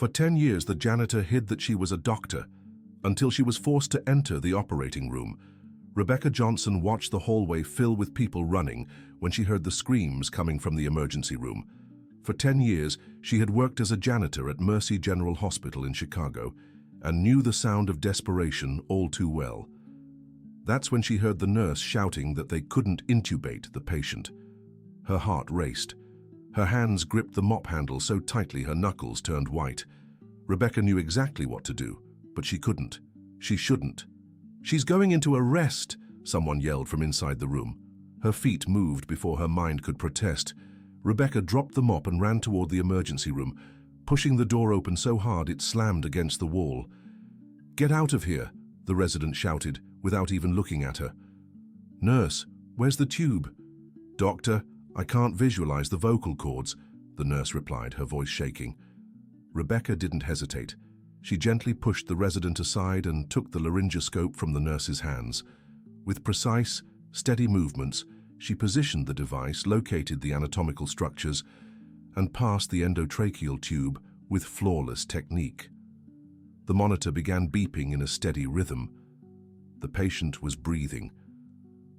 For 10 years, the janitor hid that she was a doctor, until she was forced to enter the operating room. Rebecca Johnson watched the hallway fill with people running when she heard the screams coming from the emergency room. For 10 years, she had worked as a janitor at Mercy General Hospital in Chicago and knew the sound of desperation all too well. That's when she heard the nurse shouting that they couldn't intubate the patient. Her heart raced. Her hands gripped the mop handle so tightly her knuckles turned white. Rebecca knew exactly what to do, but she couldn't. She shouldn't. "She's going into arrest," someone yelled from inside the room. Her feet moved before her mind could protest. Rebecca dropped the mop and ran toward the emergency room, pushing the door open so hard it slammed against the wall. "Get out of here," the resident shouted, without even looking at her. "Nurse, where's the tube?" "Doctor, I can't visualize the vocal cords," the nurse replied, her voice shaking. Rebecca didn't hesitate. She gently pushed the resident aside and took the laryngoscope from the nurse's hands. With precise, steady movements, she positioned the device, located the anatomical structures, and passed the endotracheal tube with flawless technique. The monitor began beeping in a steady rhythm. The patient was breathing.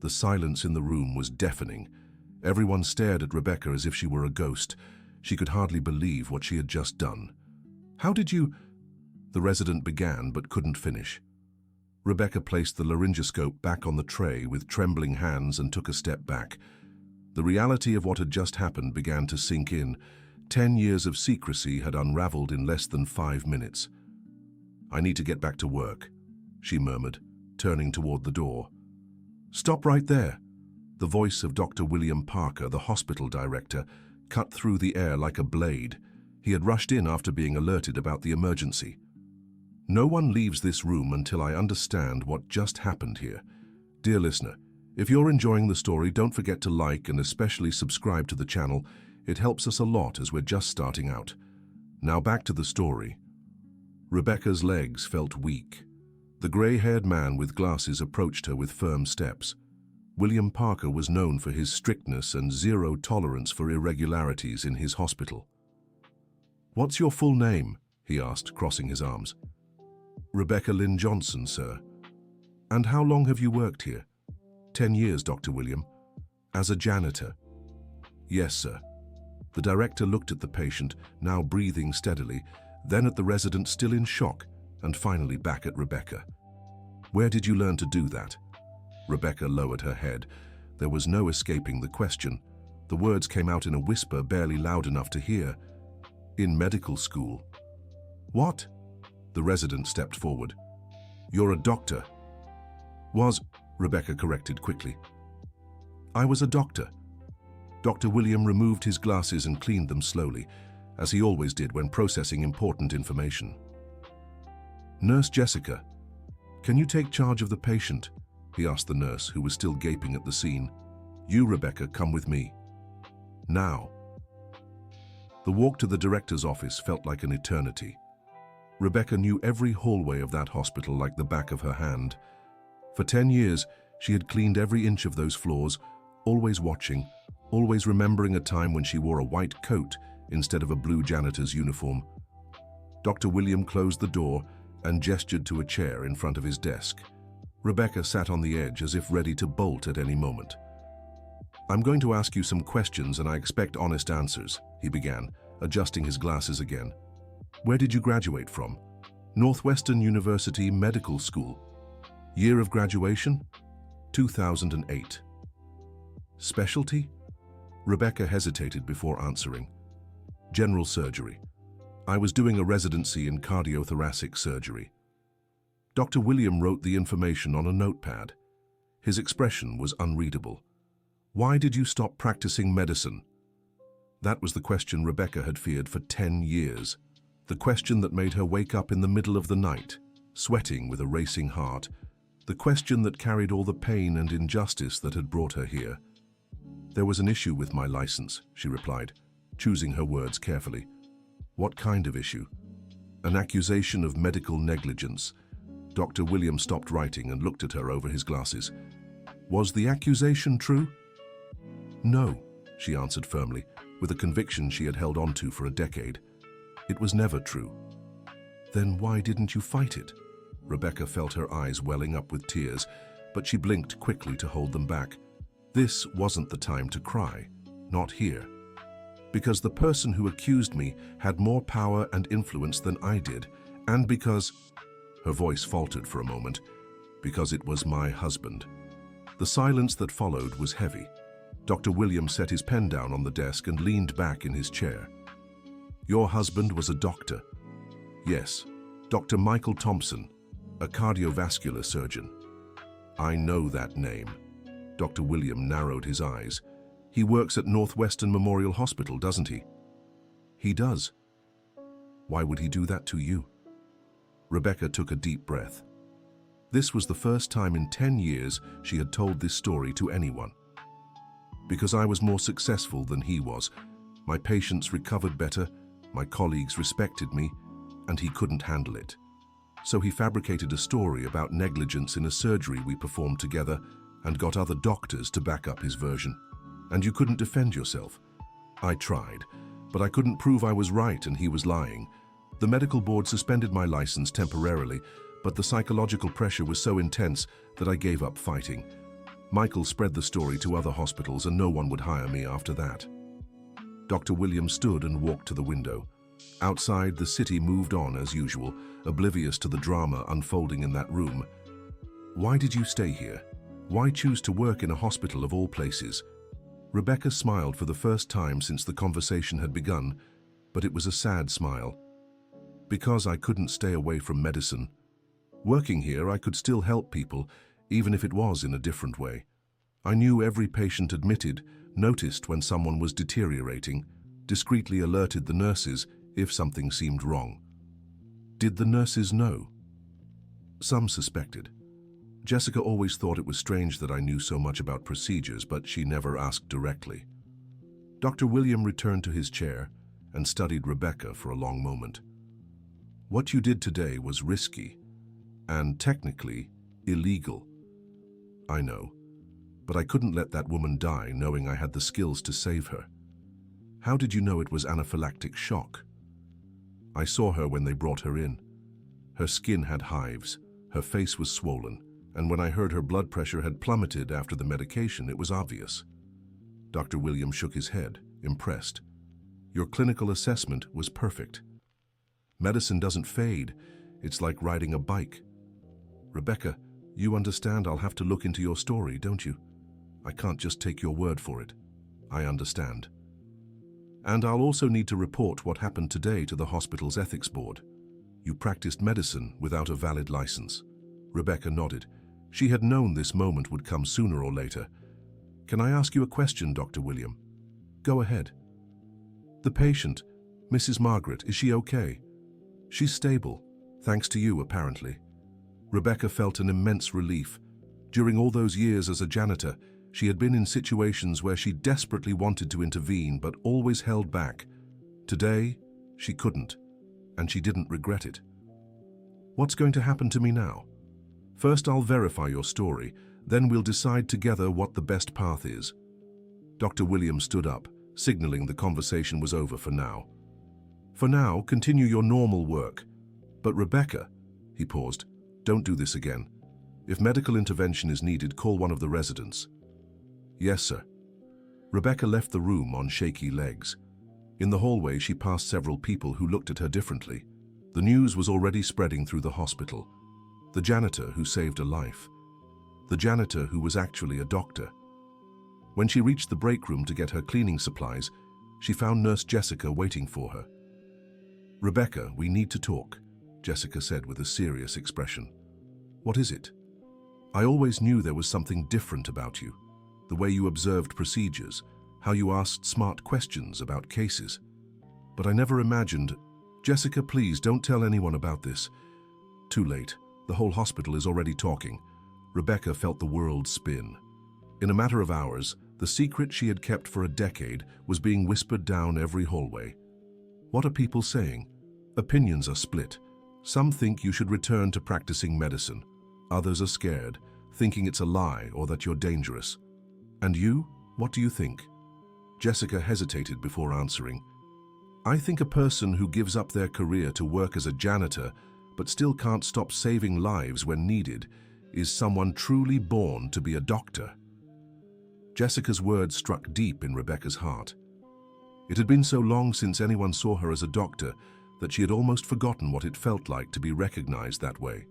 The silence in the room was deafening. Everyone stared at Rebecca as if she were a ghost. She could hardly believe what she had just done. "How did you—" the resident began but couldn't finish. Rebecca placed the laryngoscope back on the tray with trembling hands and took a step back. The reality of what had just happened began to sink in. 10 years of secrecy had unraveled in less than 5 minutes. "I need to get back to work," she murmured, turning toward the door. "Stop right there." The voice of Dr. William Parker, the hospital director, cut through the air like a blade. He had rushed in after being alerted about the emergency. "No one leaves this room until I understand what just happened here." Dear listener, if you're enjoying the story, don't forget to like and especially subscribe to the channel. It helps us a lot as we're just starting out. Now back to the story. Rebecca's legs felt weak. The gray-haired man with glasses approached her with firm steps. William Parker was known for his strictness and zero tolerance for irregularities in his hospital. "What's your full name?" he asked, crossing his arms. "Rebecca Lynn Johnson, sir." "And how long have you worked here?" 10 years, Dr. William." "As a janitor?" "Yes, sir." The director looked at the patient, now breathing steadily, then at the resident still in shock, and finally back at Rebecca. "Where did you learn to do that?" Rebecca lowered her head. There was no escaping the question. The words came out in a whisper barely loud enough to hear. "In medical school." "What?" The resident stepped forward. "You're a doctor." Rebecca corrected quickly. "I was a doctor." Dr. William removed his glasses and cleaned them slowly, as he always did when processing important information. "Nurse Jessica, can you take charge of the patient?" he asked the nurse, who was still gaping at the scene. "You, Rebecca, come with me. Now." The walk to the director's office felt like an eternity. Rebecca knew every hallway of that hospital like the back of her hand. For 10 years, she had cleaned every inch of those floors, always watching, always remembering a time when she wore a white coat instead of a blue janitor's uniform. Dr. William closed the door and gestured to a chair in front of his desk. Rebecca sat on the edge as if ready to bolt at any moment. "I'm going to ask you some questions and I expect honest answers," he began, adjusting his glasses again. "Where did you graduate from?" "Northwestern University Medical School." "Year of graduation?" 2008. "Specialty?" Rebecca hesitated before answering. "General surgery. I was doing a residency in cardiothoracic surgery." Dr. William wrote the information on a notepad. His expression was unreadable. "Why did you stop practicing medicine?" That was the question Rebecca had feared for 10 years. The question that made her wake up in the middle of the night, sweating with a racing heart. The question that carried all the pain and injustice that had brought her here. "There was an issue with my license," she replied, choosing her words carefully. "What kind of issue?" "An accusation of medical negligence." Dr. William stopped writing and looked at her over his glasses. "Was the accusation true?" "No," she answered firmly, with a conviction she had held on to for a decade. "It was never true." Then why didn't you fight it? Rebecca felt her eyes welling up with tears, but she blinked quickly to hold them back. This wasn't the time to cry. Not here. Because the person who accused me had more power and influence than I did, and because... Her voice faltered for a moment. Because it was my husband. The silence that followed was heavy. Dr. William set his pen down on the desk and leaned back in his chair. Your husband was a doctor. Yes, Dr. Michael Thompson, a cardiovascular surgeon. I know that name. Dr. William narrowed his eyes. He works at Northwestern Memorial Hospital, doesn't he? He does. Why would he do that to you? Rebecca took a deep breath. This was the first time in 10 years she had told this story to anyone. Because I was more successful than he was. My patients recovered better, my colleagues respected me, and he couldn't handle it. So he fabricated a story about negligence in a surgery we performed together and got other doctors to back up his version. And you couldn't defend yourself. I tried, but I couldn't prove I was right and he was lying. The medical board suspended my license temporarily, but the psychological pressure was so intense that I gave up fighting. Michael spread the story to other hospitals and no one would hire me after that. Dr. William stood and walked to the window. Outside, the city moved on as usual, oblivious to the drama unfolding in that room. Why did you stay here? Why choose to work in a hospital of all places? Rebecca smiled for the first time since the conversation had begun, but it was a sad smile. Because I couldn't stay away from medicine. Working here, I could still help people, even if it was in a different way. I knew every patient admitted, noticed when someone was deteriorating, discreetly alerted the nurses if something seemed wrong. Did the nurses know? Some suspected. Jessica always thought it was strange that I knew so much about procedures, but she never asked directly. Dr. William returned to his chair and studied Rebecca for a long moment. What you did today was risky and technically illegal. I know, but I couldn't let that woman die knowing I had the skills to save her. How did you know it was anaphylactic shock? I saw her when they brought her in. Her skin had hives, her face was swollen, and when I heard her blood pressure had plummeted after the medication, it was obvious. Dr. William shook his head, impressed. Your clinical assessment was perfect. Medicine doesn't fade. It's like riding a bike. Rebecca, you understand I'll have to look into your story, don't you? I can't just take your word for it. I understand. And I'll also need to report what happened today to the hospital's ethics board. You practiced medicine without a valid license. Rebecca nodded. She had known this moment would come sooner or later. Can I ask you a question, Dr. William? Go ahead. The patient, Mrs. Margaret, is she okay? She's stable, thanks to you, apparently. Rebecca felt an immense relief. During all those years as a janitor, she had been in situations where she desperately wanted to intervene but always held back. Today, she couldn't, and she didn't regret it. What's going to happen to me now? First, I'll verify your story, then we'll decide together what the best path is. Dr. William stood up, signaling the conversation was over for now. For now, continue your normal work. But Rebecca, he paused, don't do this again. If medical intervention is needed, call one of the residents. Yes, sir. Rebecca left the room on shaky legs. In the hallway, she passed several people who looked at her differently. The news was already spreading through the hospital. The janitor who saved a life. The janitor who was actually a doctor. When she reached the break room to get her cleaning supplies, she found Nurse Jessica waiting for her. Rebecca, we need to talk, Jessica said with a serious expression. What is it? I always knew there was something different about you. The way you observed procedures, how you asked smart questions about cases. But I never imagined... Jessica, please don't tell anyone about this. Too late. The whole hospital is already talking. Rebecca felt the world spin. In a matter of hours, the secret she had kept for a decade was being whispered down every hallway. What are people saying? Opinions are split. Some think you should return to practicing medicine. Others are scared, thinking it's a lie or that you're dangerous. And you? What do you think? Jessica hesitated before answering. I think a person who gives up their career to work as a janitor but still can't stop saving lives when needed is someone truly born to be a doctor. Jessica's words struck deep in Rebecca's heart. It had been so long since anyone saw her as a doctor that she had almost forgotten what it felt like to be recognized that way.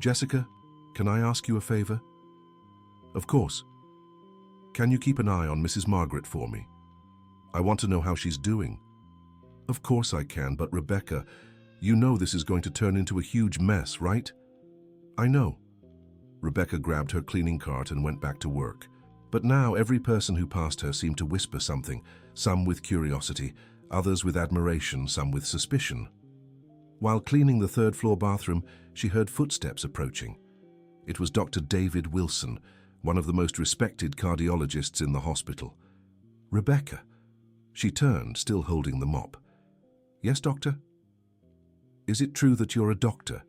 Jessica, can I ask you a favor? Of course. Can you keep an eye on Mrs. Margaret for me? I want to know how she's doing. Of course I can, but Rebecca, you know this is going to turn into a huge mess, right? I know. Rebecca grabbed her cleaning cart and went back to work. But now every person who passed her seemed to whisper something, some with curiosity, others with admiration, some with suspicion. While cleaning the third-floor bathroom, she heard footsteps approaching. It was Dr. David Wilson, one of the most respected cardiologists in the hospital. Rebecca. She turned, still holding the mop. Yes, doctor? Is it true that you're a doctor?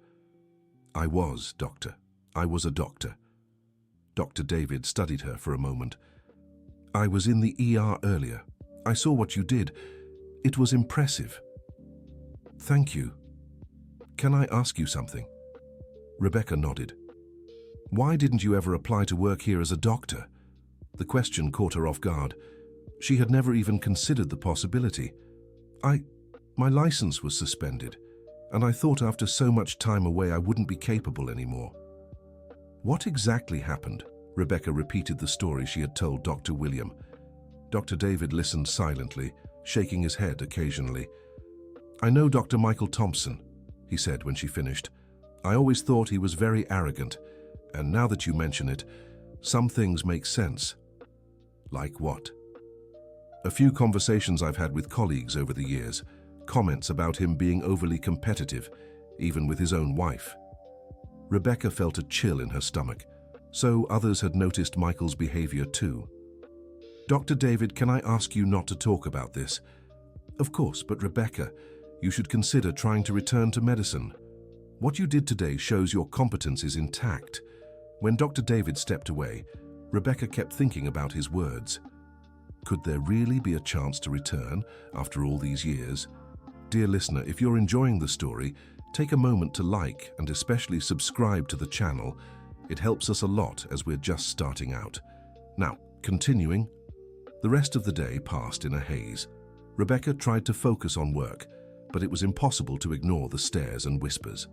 I was, doctor. I was a doctor. Dr. David studied her for a moment. I was in the ER earlier. I saw what you did. It was impressive. Thank you. Can I ask you something? Rebecca nodded. Why didn't you ever apply to work here as a doctor? The question caught her off guard. She had never even considered the possibility. My license was suspended, and I thought after so much time away I wouldn't be capable anymore. What exactly happened? Rebecca repeated the story she had told Dr. William. Dr. David listened silently, shaking his head occasionally. I know Dr. Michael Thompson, he said when she finished. I always thought he was very arrogant, and now that you mention it, some things make sense. Like what? A few conversations I've had with colleagues over the years, comments about him being overly competitive, even with his own wife. Rebecca felt a chill in her stomach, so others had noticed Michael's behavior too. Dr. David, can I ask you not to talk about this? Of course, but Rebecca, you should consider trying to return to medicine. What you did today shows your competence is intact. When Dr. David stepped away, Rebecca kept thinking about his words. Could there really be a chance to return after all these years? Dear listener, if you're enjoying the story, take a moment to like and especially subscribe to the channel. It helps us a lot as we're just starting out. Now, continuing. The rest of the day passed in a haze. Rebecca tried to focus on work, but it was impossible to ignore the stares and whispers.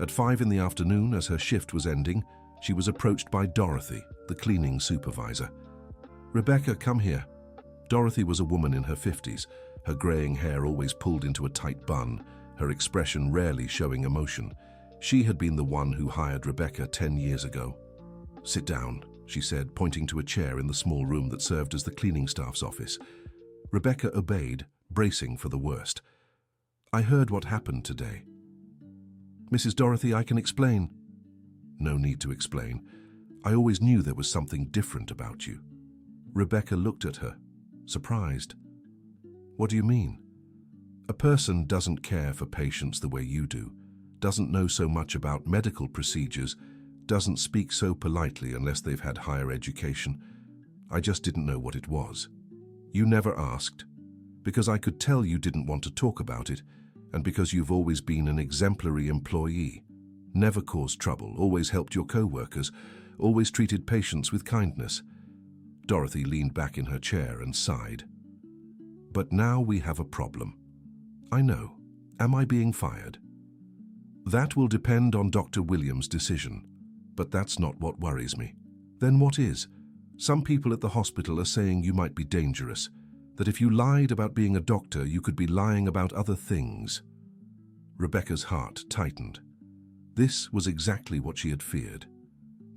At 5 in the afternoon, as her shift was ending, she was approached by Dorothy, the cleaning supervisor. Rebecca, come here. Dorothy was a woman in her 50s, her graying hair always pulled into a tight bun, her expression rarely showing emotion. She had been the one who hired Rebecca 10 years ago. Sit down, she said, pointing to a chair in the small room that served as the cleaning staff's office. Rebecca obeyed, bracing for the worst. I heard what happened today. Mrs. Dorothy, I can explain. No need to explain. I always knew there was something different about you. Rebecca looked at her, surprised. What do you mean? A person doesn't care for patients the way you do, doesn't know so much about medical procedures, doesn't speak so politely unless they've had higher education. I just didn't know what it was. You never asked, because I could tell you didn't want to talk about it, and because you've always been an exemplary employee. Never caused trouble, always helped your co-workers, always treated patients with kindness. Dorothy leaned back in her chair and sighed. But now we have a problem. I know. Am I being fired? That will depend on Dr. Williams' decision, but that's not what worries me. Then what is? Some people at the hospital are saying you might be dangerous, that if you lied about being a doctor, you could be lying about other things. Rebecca's heart tightened. This was exactly what she had feared.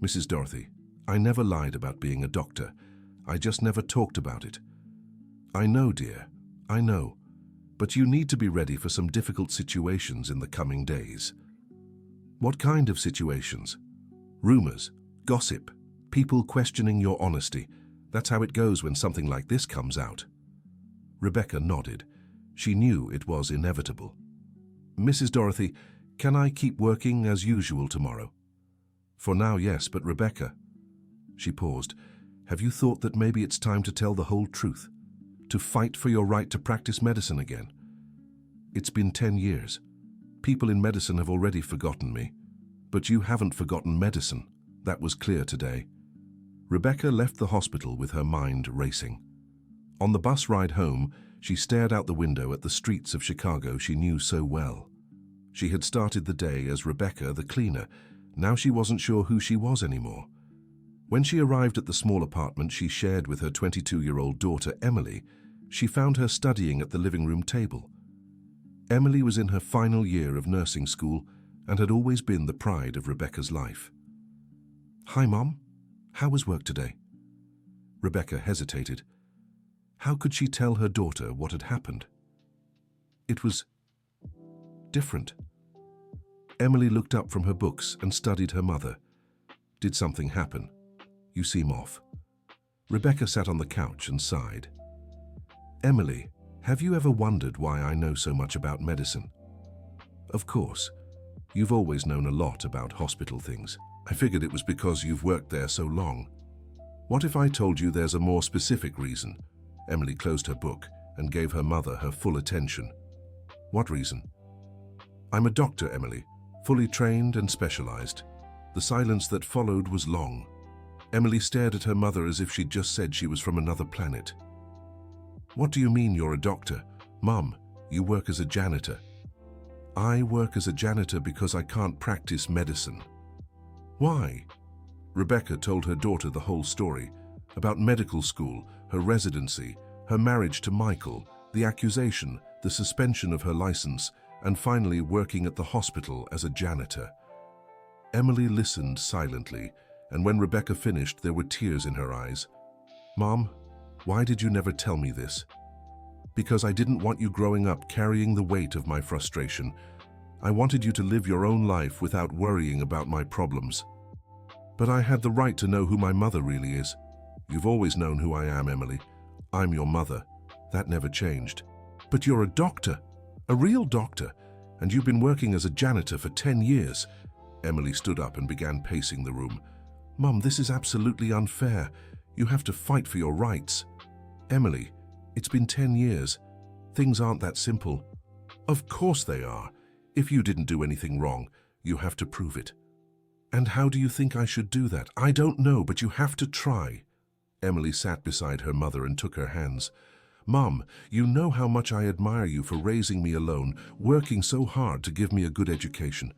Mrs. Dorothy, I never lied about being a doctor. I just never talked about it. I know, dear, I know. But you need to be ready for some difficult situations in the coming days. What kind of situations? Rumors, gossip, people questioning your honesty. That's how it goes when something like this comes out. Rebecca nodded. She knew it was inevitable. Mrs. Dorothy, can I keep working as usual tomorrow? For now, yes, but Rebecca. She paused. Have you thought that maybe it's time to tell the whole truth? to fight for your right to practice medicine again. It's been 10 years. People in medicine have already forgotten me. But you haven't forgotten medicine. That was clear today. Rebecca left the hospital with her mind racing. On the bus ride home, she stared out the window at the streets of Chicago she knew so well. She had started the day as Rebecca the cleaner. Now she wasn't sure who she was anymore. When she arrived at the small apartment she shared with her 22-year-old daughter Emily, she found her studying at the living room table. Emily was in her final year of nursing school and had always been the pride of Rebecca's life. "Hi, Mom. How was work today?" Rebecca hesitated. How could she tell her daughter what had happened? It was different. Emily looked up from her books and studied her mother. "Did something happen? You seem off." Rebecca sat on the couch and sighed. "Emily, have you ever wondered why I know so much about medicine?" "Of course. You've always known a lot about hospital things. I figured it was because you've worked there so long. What if I told you there's a more specific reason?" Emily closed her book and gave her mother her full attention. "What reason?" "I'm a doctor, Emily, fully trained and specialized." The silence that followed was long. Emily stared at her mother as if she'd just said she was from another planet. "What do you mean you're a doctor? Mom, you work as a janitor." "I work as a janitor because I can't practice medicine." "Why?" Rebecca told her daughter the whole story, about medical school, her residency, her marriage to Michael, the accusation, the suspension of her license, and finally working at the hospital as a janitor. Emily listened silently, and when Rebecca finished, there were tears in her eyes. "Mom, why did you never tell me this?" "Because I didn't want you growing up carrying the weight of my frustration. I wanted you to live your own life without worrying about my problems. But I had the right to know who my mother really is. You've always known who I am, Emily. I'm your mother. That never changed." "But you're a doctor, a real doctor, and you've been working as a janitor for 10 years. Emily stood up and began pacing the room. "Mum, this is absolutely unfair. You have to fight for your rights." "Emily, it's been 10 years. Things aren't that simple." "Of course they are. If you didn't do anything wrong, you have to prove it." "And how do you think I should do that?" "I don't know, but you have to try." Emily sat beside her mother and took her hands. "Mum, you know how much I admire you for raising me alone, working so hard to give me a good education.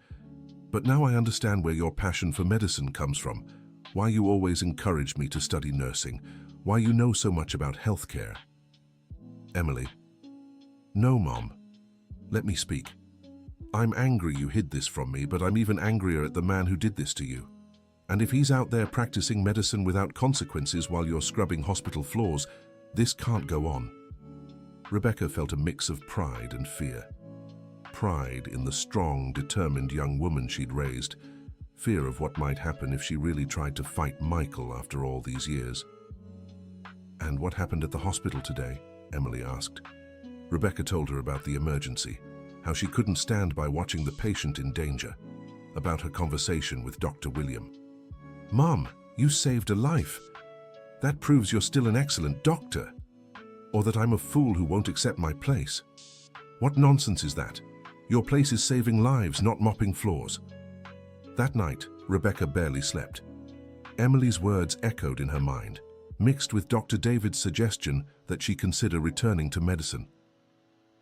But now I understand where your passion for medicine comes from, why you always encouraged me to study nursing, why you know so much about healthcare." Emily: "No, Mom. Let me speak. I'm angry you hid this from me, but I'm even angrier at the man who did this to you. And if he's out there practicing medicine without consequences while you're scrubbing hospital floors, this can't go on." Rebecca felt a mix of pride and fear. Pride in the strong, determined young woman she'd raised. Fear of what might happen if she really tried to fight Michael after all these years. "And what happened at the hospital today?" Emily asked. Rebecca told her about the emergency, how she couldn't stand by watching the patient in danger, about her conversation with Dr. William. "Mom, you saved a life. That proves you're still an excellent doctor. Or that I'm a fool who won't accept my place. What nonsense is that? Your place is saving lives, not mopping floors." That night, Rebecca barely slept. Emily's words echoed in her mind, mixed with Dr. David's suggestion that she consider returning to medicine.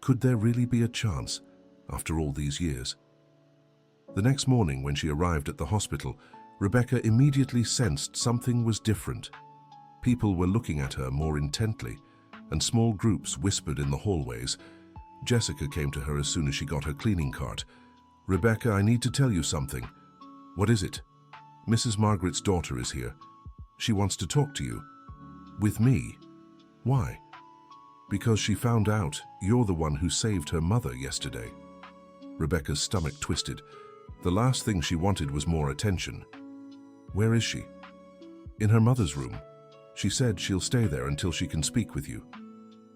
Could there really be a chance, after all these years? The next morning, when she arrived at the hospital, Rebecca immediately sensed something was different. People were looking at her more intently, and small groups whispered in the hallways. Jessica came to her as soon as she got her cleaning cart. "Rebecca, I need to tell you something." "What is it?" "Mrs. Margaret's daughter is here. She wants to talk to you." "With me? Why?" "Because she found out you're the one who saved her mother yesterday." Rebecca's stomach twisted. The last thing she wanted was more attention. "Where is she?" "In her mother's room. She said she'll stay there until she can speak with you."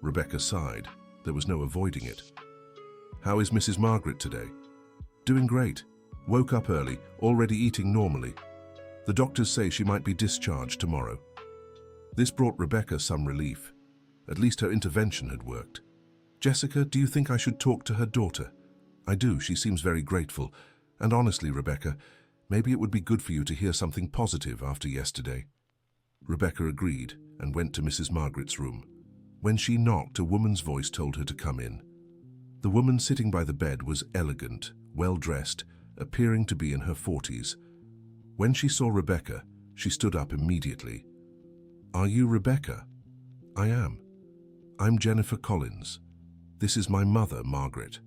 Rebecca sighed. There was no avoiding it. "How is Mrs. Margaret today?" "Doing great. Woke up early, already eating normally. The doctors say she might be discharged tomorrow." This brought Rebecca some relief. At least her intervention had worked. Jessica, do you think I should talk to her daughter? I do. She seems very grateful. And honestly, Rebecca, maybe it would be good for you to hear something positive after yesterday. Rebecca agreed and went to Mrs. Margaret's room. When she knocked, a woman's voice told her to come in. The woman sitting by the bed was elegant, well-dressed, appearing to be in her 40s. When she saw Rebecca, she stood up immediately. "Are you Rebecca?" "I am. I'm Jennifer Collins. This is my mother, Margaret."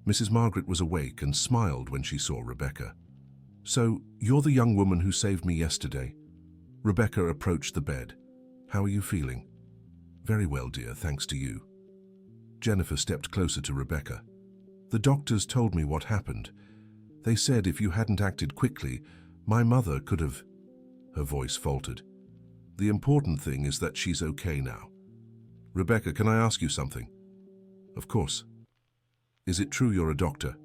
Mrs. Margaret was awake and smiled when she saw Rebecca. "So, you're the young woman who saved me yesterday?" Rebecca approached the bed. "How are you feeling?" "Very well, dear, thanks to you." Jennifer stepped closer to Rebecca. "The doctors told me what happened. They said if you hadn't acted quickly, my mother could have..." Her voice faltered. "The important thing is that she's okay now." "Rebecca, can I ask you something?" "Of course." "Is it true you're a doctor?"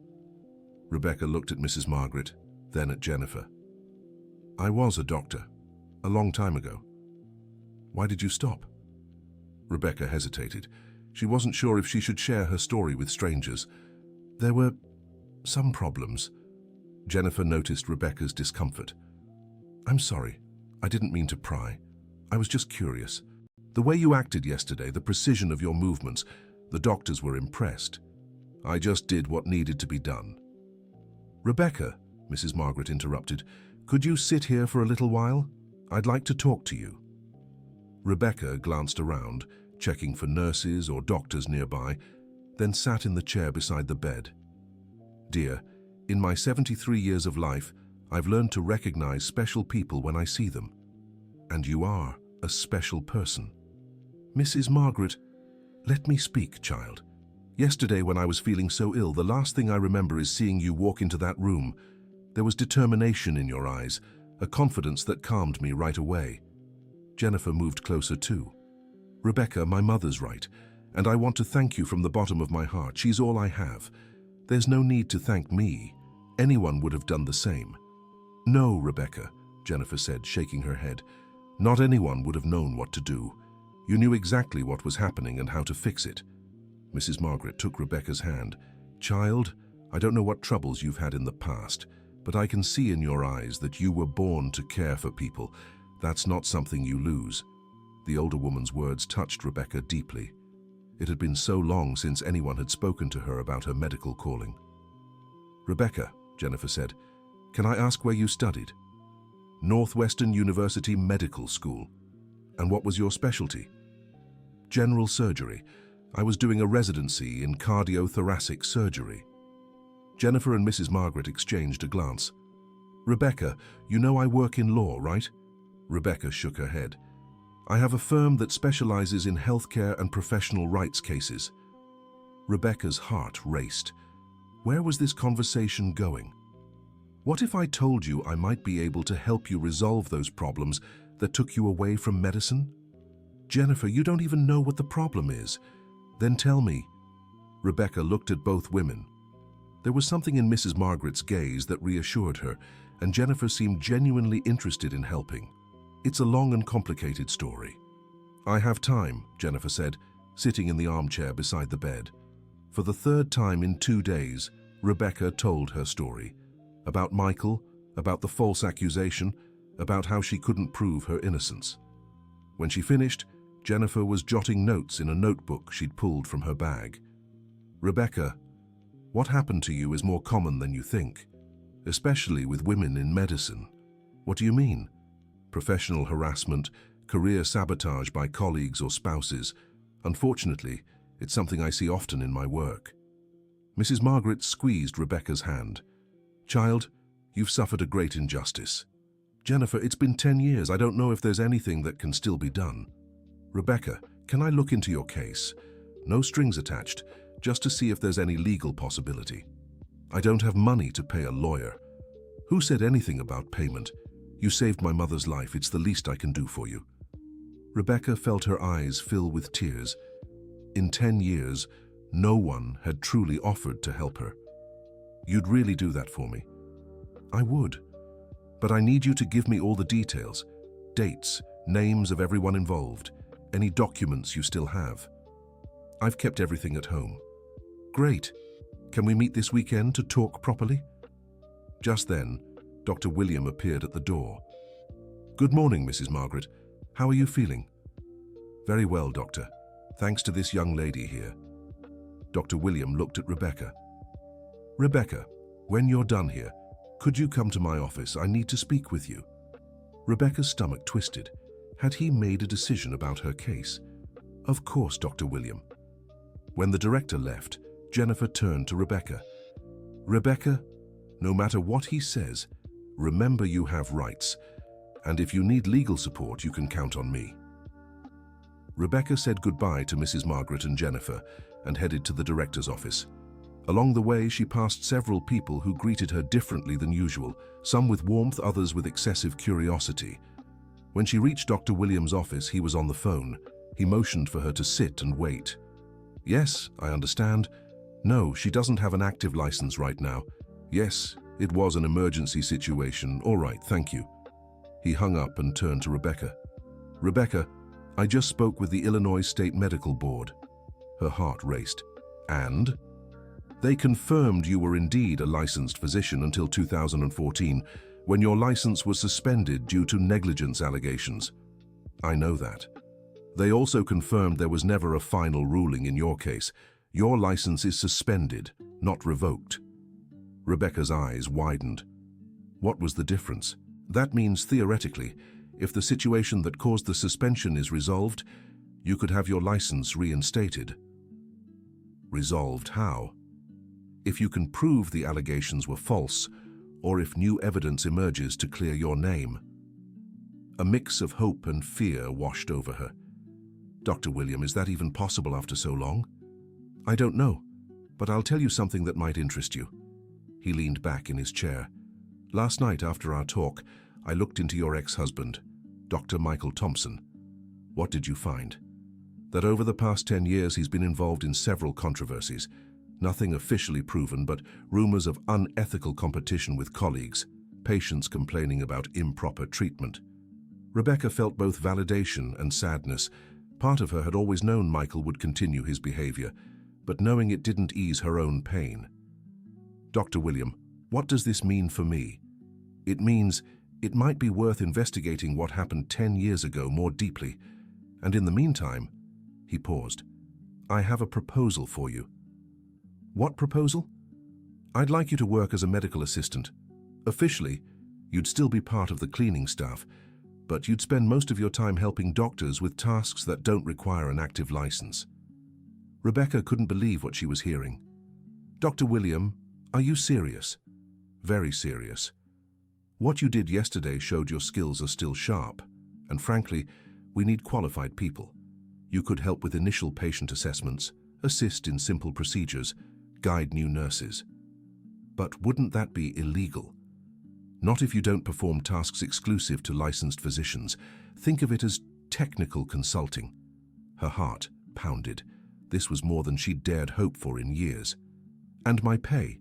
Rebecca looked at Mrs. Margaret, then at Jennifer. "I was a doctor, a long time ago." "Why did you stop?" Rebecca hesitated. She wasn't sure if she should share her story with strangers. There were some problems. Jennifer noticed Rebecca's discomfort. "I'm sorry. I didn't mean to pry. I was just curious. The way you acted yesterday, the precision of your movements, the doctors were impressed. I just did what needed to be done." "Rebecca," Mrs. Margaret interrupted, "could you sit here for a little while? I'd like to talk to you." Rebecca glanced around, checking for nurses or doctors nearby, then sat in the chair beside the bed. "Dear, in my 73 years of life, I've learned to recognize special people when I see them. And you are a special person." "Mrs. Margaret, let me speak, child. Yesterday when I was feeling so ill, the last thing I remember is seeing you walk into that room. There was determination in your eyes, a confidence that calmed me right away." Jennifer moved closer too. "Rebecca, my mother's right, and I want to thank you from the bottom of my heart. She's all I have. There's no need to thank me. Anyone would have done the same." "No, Rebecca," Jennifer said, shaking her head. "Not anyone would have known what to do. You knew exactly what was happening and how to fix it." Mrs. Margaret took Rebecca's hand. "Child, I don't know what troubles you've had in the past, but I can see in your eyes that you were born to care for people. That's not something you lose." The older woman's words touched Rebecca deeply. It had been so long since anyone had spoken to her about her medical calling. "Rebecca," Jennifer said, "can I ask where you studied?" "Northwestern University Medical School." "And what was your specialty?" "General surgery. I was doing a residency in cardiothoracic surgery." Jennifer and Mrs. Margaret exchanged a glance. "Rebecca, you know I work in law, right?" Rebecca shook her head. "I have a firm that specializes in healthcare and professional rights cases." Rebecca's heart raced. Where was this conversation going? What if I told you I might be able to help you resolve those problems that took you away from medicine? "Jennifer, you don't even know what the problem is. Then tell me." Rebecca looked at both women. There was something in Mrs. Margaret's gaze that reassured her, and Jennifer seemed genuinely interested in helping. "It's a long and complicated story." "I have time," Jennifer said, sitting in the armchair beside the bed. For the third time in 2 days, Rebecca told her story. About Michael, about the false accusation, about how she couldn't prove her innocence. When she finished, Jennifer was jotting notes in a notebook she'd pulled from her bag. "Rebecca, what happened to you is more common than you think, especially with women in medicine." "What do you mean?" "Professional harassment, career sabotage by colleagues or spouses. Unfortunately, it's something I see often in my work." Mrs. Margaret squeezed Rebecca's hand. "Child, you've suffered a great injustice." "Jennifer, it's been 10 years. I don't know if there's anything that can still be done." "Rebecca, can I look into your case? No strings attached, just to see if there's any legal possibility." "I don't have money to pay a lawyer." "Who said anything about payment? You saved my mother's life. It's the least I can do for you." Rebecca felt her eyes fill with tears. In 10 years, no one had truly offered to help her. "You'd really do that for me?" "I would. But I need you to give me all the details, dates, names of everyone involved. Any documents you still have? I've kept everything at home. Great. Can we meet this weekend to talk properly? Just then, Dr. William appeared at the door. Good morning, Mrs. Margaret. How are you feeling? Very well, Doctor. Thanks to this young lady here. Dr. William looked at Rebecca. Rebecca, when you're done here, could you come to my office? I need to speak with you. Rebecca's stomach twisted. Had he made a decision about her case? Of course, Dr. William. When the director left, Jennifer turned to Rebecca. Rebecca, no matter what he says, remember you have rights, and if you need legal support, you can count on me. Rebecca said goodbye to Mrs. Margaret and Jennifer and headed to the director's office. Along the way, she passed several people who greeted her differently than usual, some with warmth, others with excessive curiosity. When she reached Dr. Williams' office, he was on the phone. He motioned for her to sit and wait. Yes, I understand. No, she doesn't have an active license right now. Yes, it was an emergency situation. All right, thank you. He hung up and turned to Rebecca. Rebecca, I just spoke with the Illinois State Medical Board. Her heart raced. And? They confirmed you were indeed a licensed physician until 2014, when your license was suspended due to negligence allegations. I know that. They also confirmed there was never a final ruling in your case. Your license is suspended, not revoked. Rebecca's eyes widened. What was the difference? That means, theoretically, if the situation that caused the suspension is resolved, you could have your license reinstated. Resolved how? If you can prove the allegations were false, or if new evidence emerges to clear your name. A mix of hope and fear washed over her. Dr. William, is that even possible after so long? I don't know, but I'll tell you something that might interest you. He leaned back in his chair. Last night after our talk, I looked into your ex-husband, Dr. Michael Thompson. What did you find? That over the past 10 years he's been involved in several controversies. Nothing officially proven, but rumors of unethical competition with colleagues, patients complaining about improper treatment. Rebecca felt both validation and sadness. Part of her had always known Michael would continue his behavior, but knowing it didn't ease her own pain. Dr. William, what does this mean for me? It means it might be worth investigating what happened 10 years ago more deeply. And in the meantime, he paused. I have a proposal for you. What proposal? I'd like you to work as a medical assistant. Officially, you'd still be part of the cleaning staff, but you'd spend most of your time helping doctors with tasks that don't require an active license. Rebecca couldn't believe what she was hearing. Dr. William, are you serious? Very serious. What you did yesterday showed your skills are still sharp, and frankly, we need qualified people. You could help with initial patient assessments, assist in simple procedures, guide new nurses. But wouldn't that be illegal? Not if you don't perform tasks exclusive to licensed physicians. Think of it as technical consulting. Her heart pounded. This was more than she'd dared hope for in years. And my pay?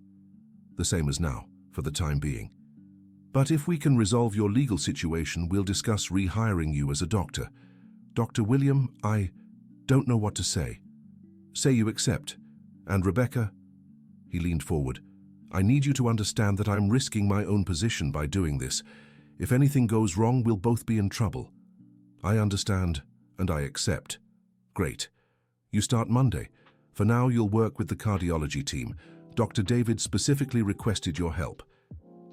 The same as now, for the time being. But if we can resolve your legal situation, we'll discuss rehiring you as a doctor. Dr. William, I don't know what to say. Say you accept. And Rebecca, he leaned forward, I need you to understand that I'm risking my own position by doing this. If anything goes wrong, we'll both be in trouble. I understand, and I accept. Great. You start Monday. For now, you'll work with the cardiology team. Dr. David specifically requested your help.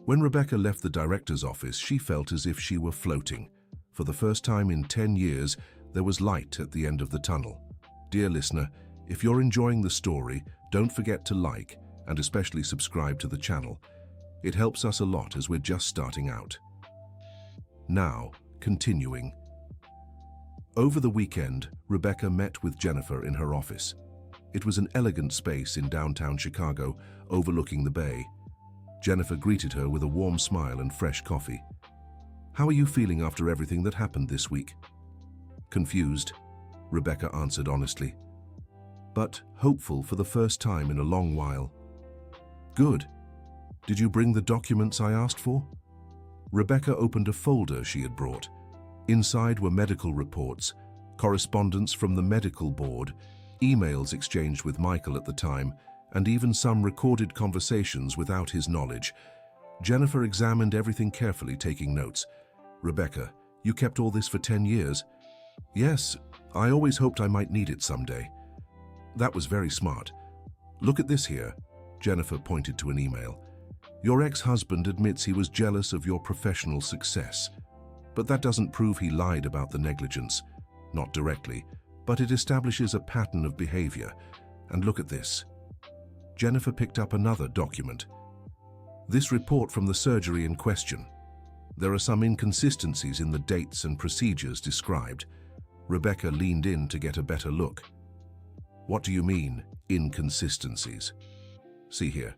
When Rebecca left the director's office, she felt as if she were floating. For the first time in 10 years, there was light at the end of the tunnel. Dear listener, if you're enjoying the story, don't forget to like and especially subscribe to the channel. It helps us a lot as we're just starting out. Now, continuing. Over the weekend, Rebecca met with Jennifer in her office. It was an elegant space in downtown Chicago, overlooking the bay. Jennifer greeted her with a warm smile and fresh coffee. How are you feeling after everything that happened this week? Confused, Rebecca answered honestly, but hopeful for the first time in a long while. Good. Did you bring the documents I asked for? Rebecca opened a folder she had brought. Inside were medical reports, correspondence from the medical board, emails exchanged with Michael at the time, and even some recorded conversations without his knowledge. Jennifer examined everything carefully, taking notes. "Rebecca, you kept all this for 10 years? "Yes, I always hoped I might need it someday." "That was very smart. Look at this here." Jennifer pointed to an email. "Your ex-husband admits he was jealous of your professional success. But that doesn't prove he lied about the negligence. Not directly, but it establishes a pattern of behavior. And look at this." Jennifer picked up another document. This report from the surgery in question. There are some inconsistencies in the dates and procedures described. Rebecca leaned in to get a better look. "What do you mean, inconsistencies?" "See here.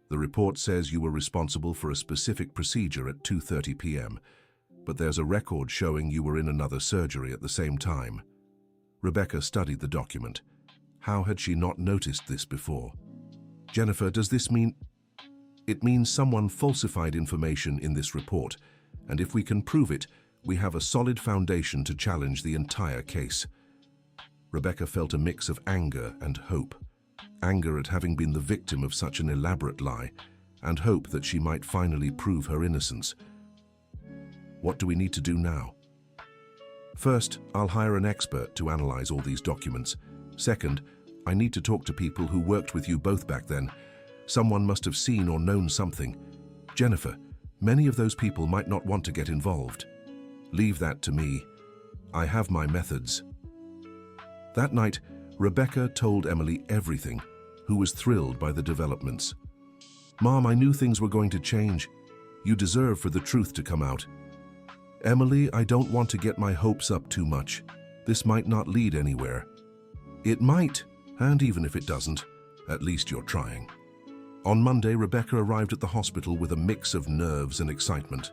The report says you were responsible for a specific procedure at 2:30 p.m., but there's a record showing you were in another surgery at the same time." Rebecca studied the document. How had she not noticed this before? "Jennifer, does this mean—" "It means someone falsified information in this report, and if we can prove it, we have a solid foundation to challenge the entire case." Rebecca felt a mix of anger and hope. Anger at having been the victim of such an elaborate lie, and hope that she might finally prove her innocence. What do we need to do now? First, I'll hire an expert to analyze all these documents. Second, I need to talk to people who worked with you both back then. Someone must have seen or known something. Jennifer, many of those people might not want to get involved. Leave that to me. I have my methods. That night, Rebecca told Emily everything, who was thrilled by the developments. "Mom, I knew things were going to change. You deserve for the truth to come out." "Emily, I don't want to get my hopes up too much. This might not lead anywhere." "It might, and even if it doesn't, at least you're trying." On Monday, Rebecca arrived at the hospital with a mix of nerves and excitement.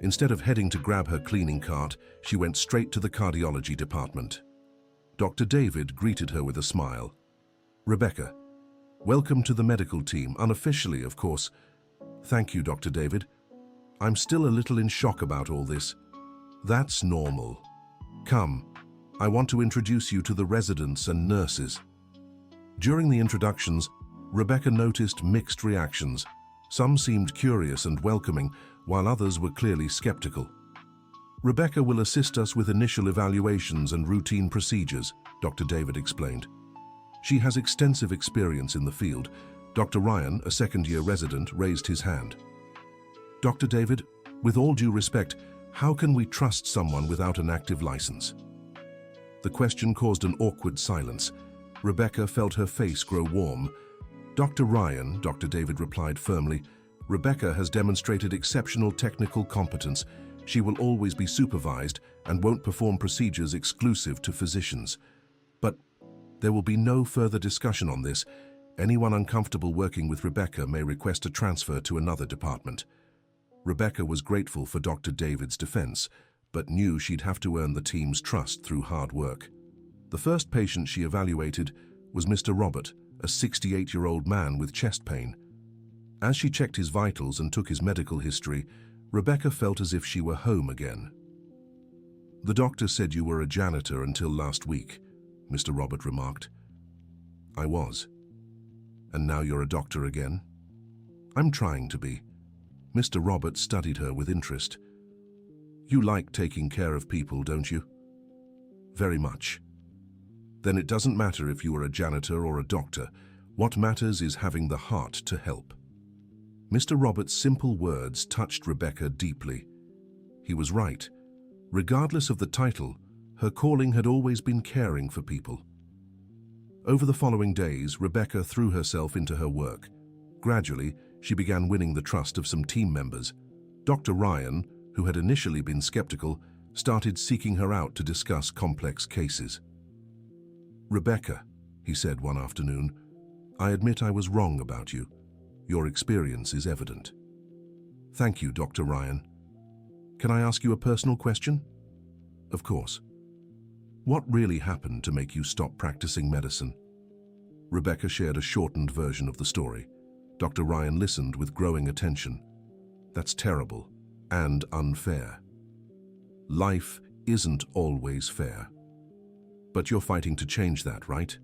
Instead of heading to grab her cleaning cart, she went straight to the cardiology department. Dr. David greeted her with a smile. "Rebecca, welcome to the medical team, unofficially, of course." "Thank you, Dr. David. I'm still a little in shock about all this." "That's normal. Come, I want to introduce you to the residents and nurses." During the introductions, Rebecca noticed mixed reactions. Some seemed curious and welcoming, while others were clearly skeptical. "Rebecca will assist us with initial evaluations and routine procedures," Dr. David explained. "She has extensive experience in the field." Dr. Ryan, a second-year resident, raised his hand. "Dr. David, with all due respect, how can we trust someone without an active license?" The question caused an awkward silence. Rebecca felt her face grow warm. "Dr. Ryan," Dr. David replied firmly, "Rebecca has demonstrated exceptional technical competence. She will always be supervised and won't perform procedures exclusive to physicians. But there will be no further discussion on this. Anyone uncomfortable working with Rebecca may request a transfer to another department." Rebecca was grateful for Dr. David's defense, but knew she'd have to earn the team's trust through hard work. The first patient she evaluated was Mr. Robert, a 68-year-old man with chest pain. As she checked his vitals and took his medical history, Rebecca felt as if she were home again. "The doctor said you were a janitor until last week," Mr. Robert remarked. "I was. And now you're a doctor again?" "I'm trying to be." Mr. Robert studied her with interest. "You like taking care of people, don't you?" "Very much." "Then it doesn't matter if you are a janitor or a doctor. What matters is having the heart to help." Mr. Robert's simple words touched Rebecca deeply. He was right. Regardless of the title, her calling had always been caring for people. Over the following days, Rebecca threw herself into her work. Gradually, she began winning the trust of some team members. Dr. Ryan, who had initially been skeptical, started seeking her out to discuss complex cases. "Rebecca," he said one afternoon, "I admit I was wrong about you. Your experience is evident." "Thank you, Dr. Ryan. Can I ask you a personal question?" "Of course." "What really happened to make you stop practicing medicine?" Rebecca shared a shortened version of the story. Dr. Ryan listened with growing attention. "That's terrible and unfair. Life isn't always fair. But you're fighting to change that, right?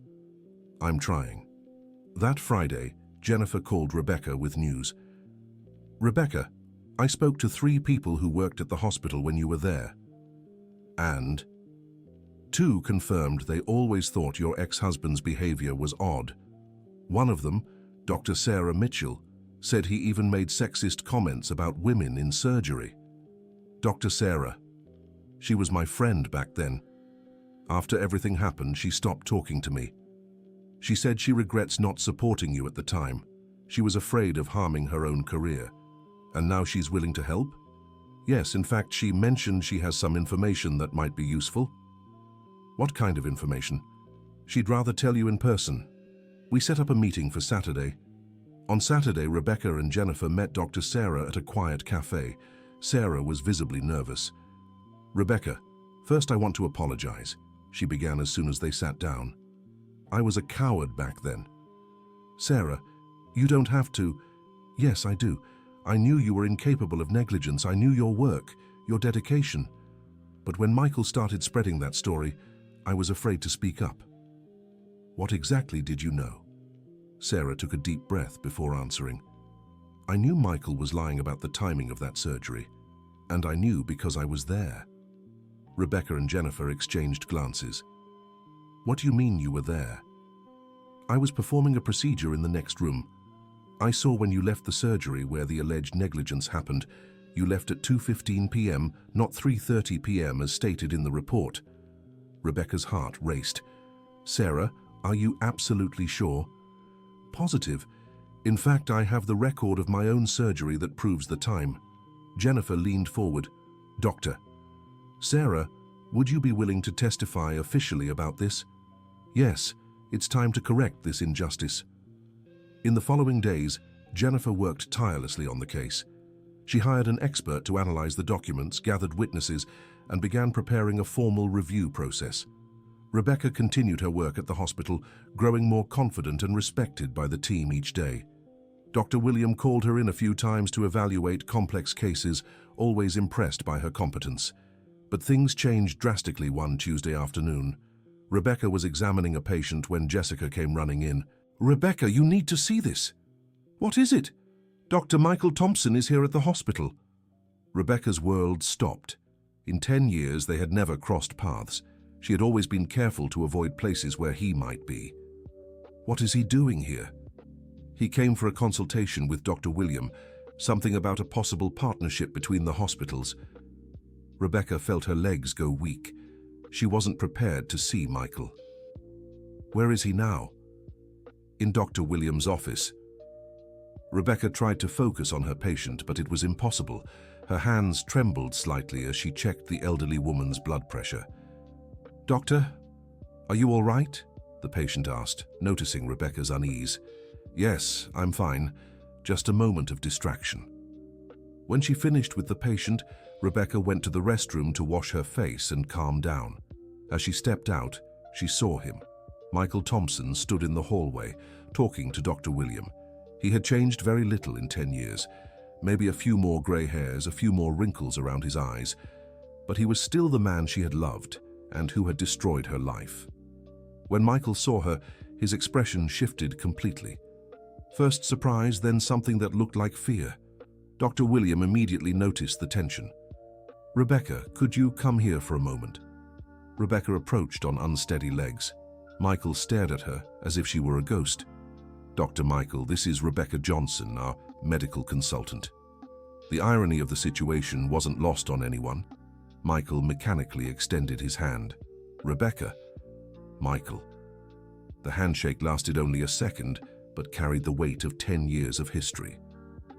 I'm trying. That Friday, Jennifer called Rebecca with news. Rebecca, I spoke to 3 people who worked at the hospital when you were there. And 2 confirmed they always thought your ex-husband's behavior was odd. One of them, Dr. Sarah Mitchell, said he even made sexist comments about women in surgery. Dr. Sarah. She was my friend back then. After everything happened, she stopped talking to me. She said she regrets not supporting you at the time. She was afraid of harming her own career. And now she's willing to help? Yes, in fact, she mentioned she has some information that might be useful. What kind of information? She'd rather tell you in person. We set up a meeting for Saturday. On Saturday, Rebecca and Jennifer met Dr. Sarah at a quiet cafe. Sarah was visibly nervous. Rebecca, first I want to apologize, she began as soon as they sat down. I was a coward back then. Sarah, you don't have to. Yes, I do. I knew you were incapable of negligence. I knew your work, your dedication. But when Michael started spreading that story, I was afraid to speak up. What exactly did you know? Sarah took a deep breath before answering. I knew Michael was lying about the timing of that surgery, and I knew because I was there. Rebecca and Jennifer exchanged glances. What do you mean you were there? I was performing a procedure in the next room. I saw when you left the surgery where the alleged negligence happened. You left at 2:15 p.m., not 3:30 p.m. as stated in the report. Rebecca's heart raced. Sarah, are you absolutely sure? Positive. In fact, I have the record of my own surgery that proves the time. Jennifer leaned forward. Doctor. Sarah, would you be willing to testify officially about this? Yes, it's time to correct this injustice. In the following days, Jennifer worked tirelessly on the case. She hired an expert to analyze the documents, gathered witnesses, and began preparing a formal review process. Rebecca continued her work at the hospital, growing more confident and respected by the team each day. Dr. William called her in a few times to evaluate complex cases, always impressed by her competence. But things changed drastically one Tuesday afternoon. Rebecca was examining a patient when Jessica came running in. Rebecca, you need to see this. What is it? Dr. Michael Thompson is here at the hospital. Rebecca's world stopped. In 10 years, they had never crossed paths. She had always been careful to avoid places where he might be. What is he doing here? He came for a consultation with Dr. William, something about a possible partnership between the hospitals. Rebecca felt her legs go weak. She wasn't prepared to see Michael. Where is he now? In Dr. William's office. Rebecca tried to focus on her patient, but it was impossible. Her hands trembled slightly as she checked the elderly woman's blood pressure. Doctor, are you all right? The patient asked, noticing Rebecca's unease. Yes, I'm fine. Just a moment of distraction. When she finished with the patient, Rebecca went to the restroom to wash her face and calm down. As she stepped out, she saw him. Michael Thompson stood in the hallway, talking to Dr. William. He had changed very little in 10 years. Maybe a few more grey hairs, a few more wrinkles around his eyes. But he was still the man she had loved and who had destroyed her life. When Michael saw her, his expression shifted completely. First surprise, then something that looked like fear. Dr. William immediately noticed the tension. Rebecca, could you come here for a moment? Rebecca approached on unsteady legs. Michael stared at her as if she were a ghost. Dr. Michael, this is Rebecca Johnson, our medical consultant. The irony of the situation wasn't lost on anyone. Michael mechanically extended his hand. Rebecca. Michael. The handshake lasted only a second, but carried the weight of 10 years of history.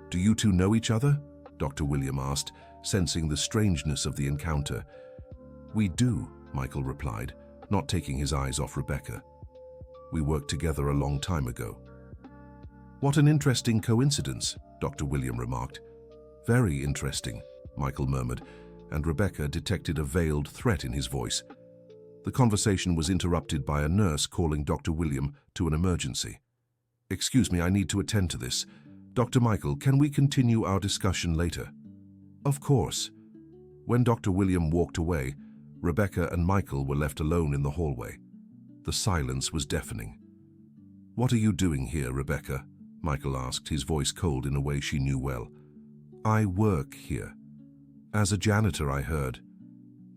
Do you two know each other? Dr. William asked, sensing the strangeness of the encounter. We do, Michael replied, not taking his eyes off Rebecca. We worked together a long time ago. What an interesting coincidence, Dr. William remarked. Very interesting, Michael murmured, and Rebecca detected a veiled threat in his voice. The conversation was interrupted by a nurse calling Dr. William to an emergency. Excuse me, I need to attend to this. Dr. Michael, can we continue our discussion later? Of course. When Dr. William walked away, Rebecca and Michael were left alone in the hallway. The silence was deafening. "What are you doing here, Rebecca?" Michael asked, his voice cold in a way she knew well. "I work here. As a janitor, I heard."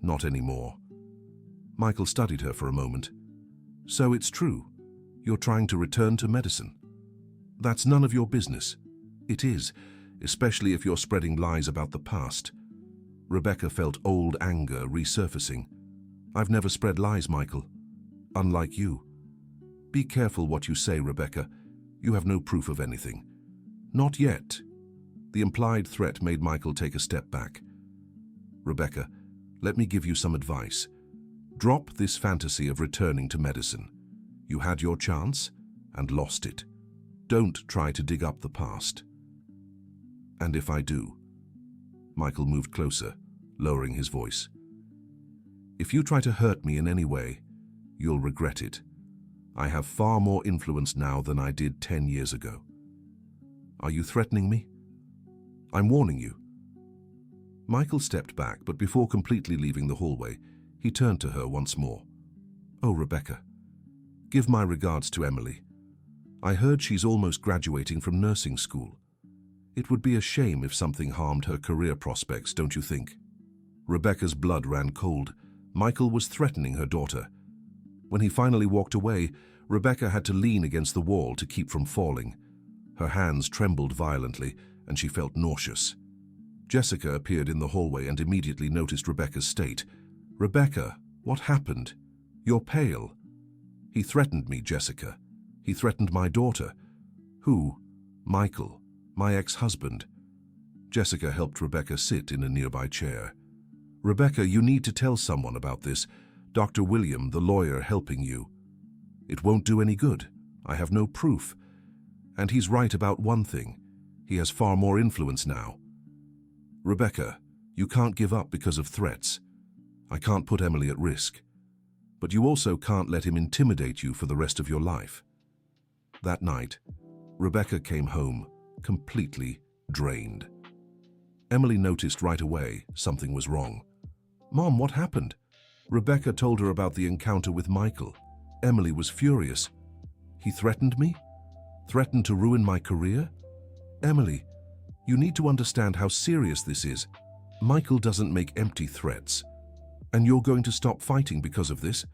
"Not anymore." Michael studied her for a moment. "So it's true. You're trying to return to medicine. That's none of your business." "It is, especially if you're spreading lies about the past." Rebecca felt old anger resurfacing. "I've never spread lies, Michael. Unlike you." "Be careful what you say, Rebecca. You have no proof of anything." "Not yet." The implied threat made Michael take a step back. "Rebecca, let me give you some advice. Drop this fantasy of returning to medicine. You had your chance and lost it. Don't try to dig up the past." "And if I do?" Michael moved closer, lowering his voice. "If you try to hurt me in any way, you'll regret it. I have far more influence now than I did 10 years ago." "Are you threatening me?" "I'm warning you." Michael stepped back, but before completely leaving the hallway, he turned to her once more. "Oh, Rebecca, give my regards to Emily. I heard she's almost graduating from nursing school. It would be a shame if something harmed her career prospects, don't you think?" Rebecca's blood ran cold. Michael was threatening her daughter. When he finally walked away, Rebecca had to lean against the wall to keep from falling. Her hands trembled violently, and she felt nauseous. Jessica appeared in the hallway and immediately noticed Rebecca's state. "Rebecca, what happened? You're pale." "He threatened me, Jessica. He threatened my daughter." "Who?" "Michael, my ex-husband." Jessica helped Rebecca sit in a nearby chair. "Rebecca, you need to tell someone about this. Dr. William, the lawyer, helping you." "It won't do any good. I have no proof. And he's right about one thing. He has far more influence now." "Rebecca, you can't give up because of threats. I can't put Emily at risk. But you also can't let him intimidate you for the rest of your life." That night, Rebecca came home completely drained. Emily noticed right away something was wrong. "Mom, what happened?" Rebecca told her about the encounter with Michael. Emily was furious. "He threatened me? Threatened to ruin my career?" "Emily, you need to understand how serious this is. Michael doesn't make empty threats. And you're going to stop fighting because of this?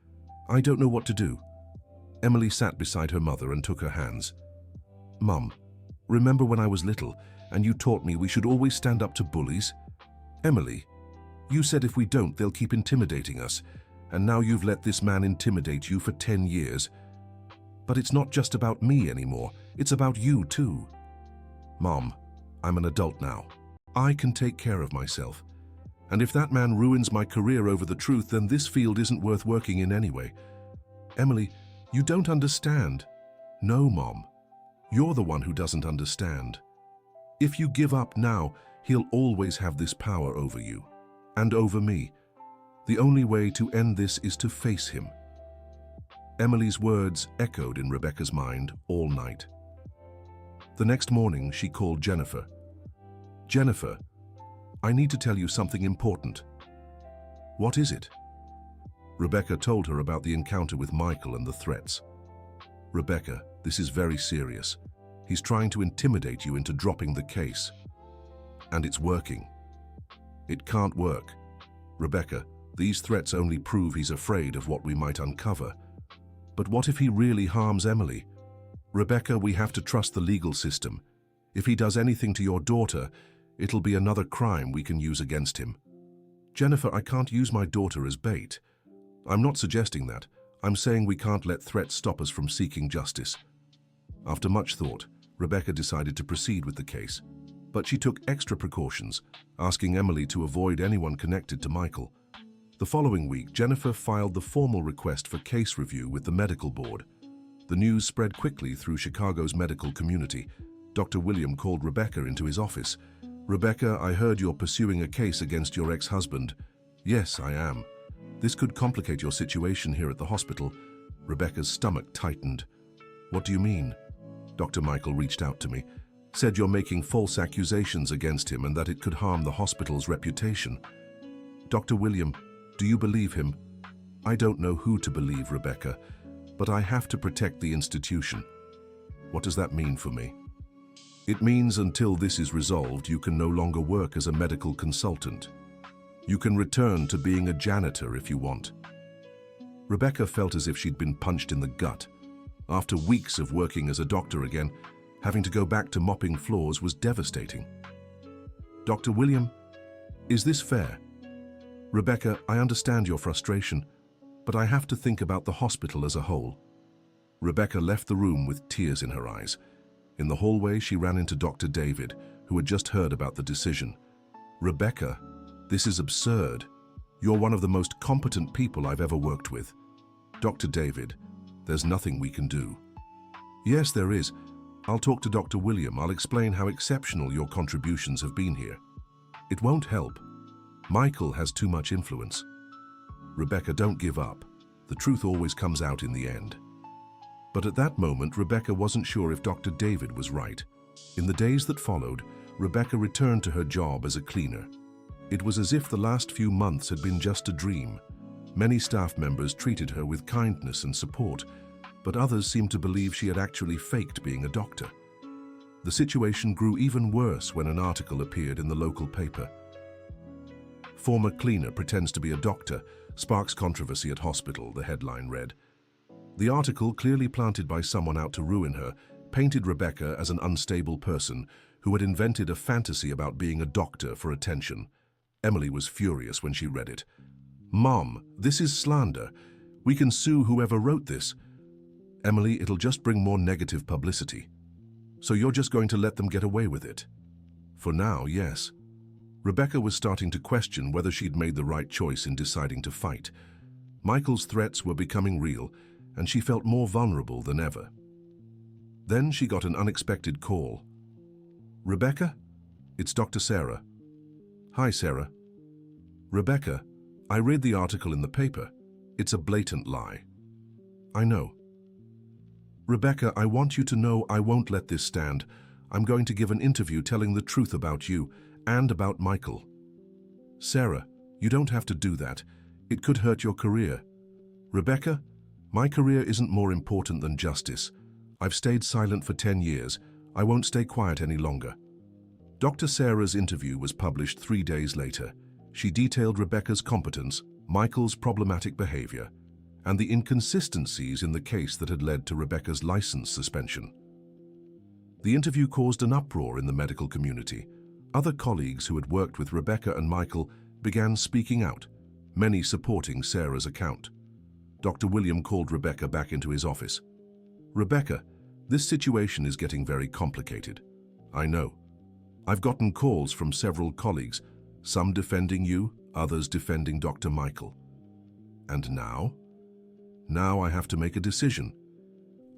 I don't know what to do." Emily sat beside her mother and took her hands. "Mum, remember when I was little and you taught me we should always stand up to bullies? Emily, you said if we don't, they'll keep intimidating us, and now you've let this man intimidate you for 10 years. But it's not just about me anymore, it's about you too." "Mom, I'm an adult now. I can take care of myself. And if that man ruins my career over the truth, then this field isn't worth working in anyway." "Emily, you don't understand." "No, Mom. You're the one who doesn't understand. If you give up now, he'll always have this power over you. And over me. The only way to end this is to face him." Emily's words echoed in Rebecca's mind all night. The next morning, she called Jennifer. "Jennifer, I need to tell you something important." "What is it?" Rebecca told her about the encounter with Michael and the threats. "Rebecca, this is very serious. He's trying to intimidate you into dropping the case. And it's working." "It can't work. Rebecca, these threats only prove he's afraid of what we might uncover. But what if he really harms Emily? Rebecca, we have to trust the legal system. If he does anything to your daughter, it'll be another crime we can use against him." "Jennifer, I can't use my daughter as bait." "I'm not suggesting that. I'm saying we can't let threats stop us from seeking justice." After much thought, Rebecca decided to proceed with the case. But she took extra precautions, asking Emily to avoid anyone connected to Michael. The following week, Jennifer filed the formal request for case review with the medical board. The news spread quickly through Chicago's medical community. Dr. William called Rebecca into his office. "Rebecca, I heard you're pursuing a case against your ex-husband." "Yes, I am. This could complicate your situation here at the hospital." Rebecca's stomach tightened. "What do you mean?" "Dr. Michael reached out to me, said you're making false accusations against him and that it could harm the hospital's reputation." "Dr. William, Do you believe him? I don't know who to believe, Rebecca, but I have to protect the institution. What does that mean for me? It means until this is resolved, you can no longer work as a medical consultant. You can return to being a janitor if you want. Rebecca felt as if she'd been punched in the gut. After weeks of working as a doctor again, having to go back to mopping floors was devastating. Dr. William, is this fair? Rebecca, I understand your frustration, but I have to think about the hospital as a whole. Rebecca left the room with tears in her eyes. In the hallway, she ran into Dr. David, who had just heard about the decision. Rebecca, this is absurd. You're one of the most competent people I've ever worked with. Dr. David, there's nothing we can do. Yes, there is. I'll talk to Dr. William. I'll explain how exceptional your contributions have been here. It won't help. Michael has too much influence. Rebecca, don't give up. The truth always comes out in the end. But at that moment, Rebecca wasn't sure if Dr. David was right. In the days that followed, Rebecca returned to her job as a cleaner. It was as if the last few months had been just a dream. Many staff members treated her with kindness and support, but others seemed to believe she had actually faked being a doctor. The situation grew even worse when an article appeared in the local paper. Former cleaner pretends to be a doctor, sparks controversy at hospital, the headline read. The article, clearly planted by someone out to ruin her, painted Rebecca as an unstable person who had invented a fantasy about being a doctor for attention. Emily was furious when she read it. Mom, this is slander. We can sue whoever wrote this. Emily, it'll just bring more negative publicity. So you're just going to let them get away with it? For now, yes. Rebecca was starting to question whether she'd made the right choice in deciding to fight. Michael's threats were becoming real, and she felt more vulnerable than ever. Then she got an unexpected call. Rebecca? It's Dr. Sarah. Hi, Sarah. Rebecca, I read the article in the paper. It's a blatant lie. I know. Rebecca, I want you to know I won't let this stand. I'm going to give an interview telling the truth about you and about Michael. Sarah, you don't have to do that. It could hurt your career. Rebecca, my career isn't more important than justice. I've stayed silent for 10 years. I won't stay quiet any longer. Dr. Sarah's interview was published 3 days later. She detailed Rebecca's competence, Michael's problematic behavior, and the inconsistencies in the case that had led to Rebecca's license suspension. The interview caused an uproar in the medical community. Other colleagues who had worked with Rebecca and Michael began speaking out, many supporting Sarah's account. Dr. William called Rebecca back into his office. Rebecca, this situation is getting very complicated. I know. I've gotten calls from several colleagues, some defending you, others defending Dr. Michael. And now? Now I have to make a decision.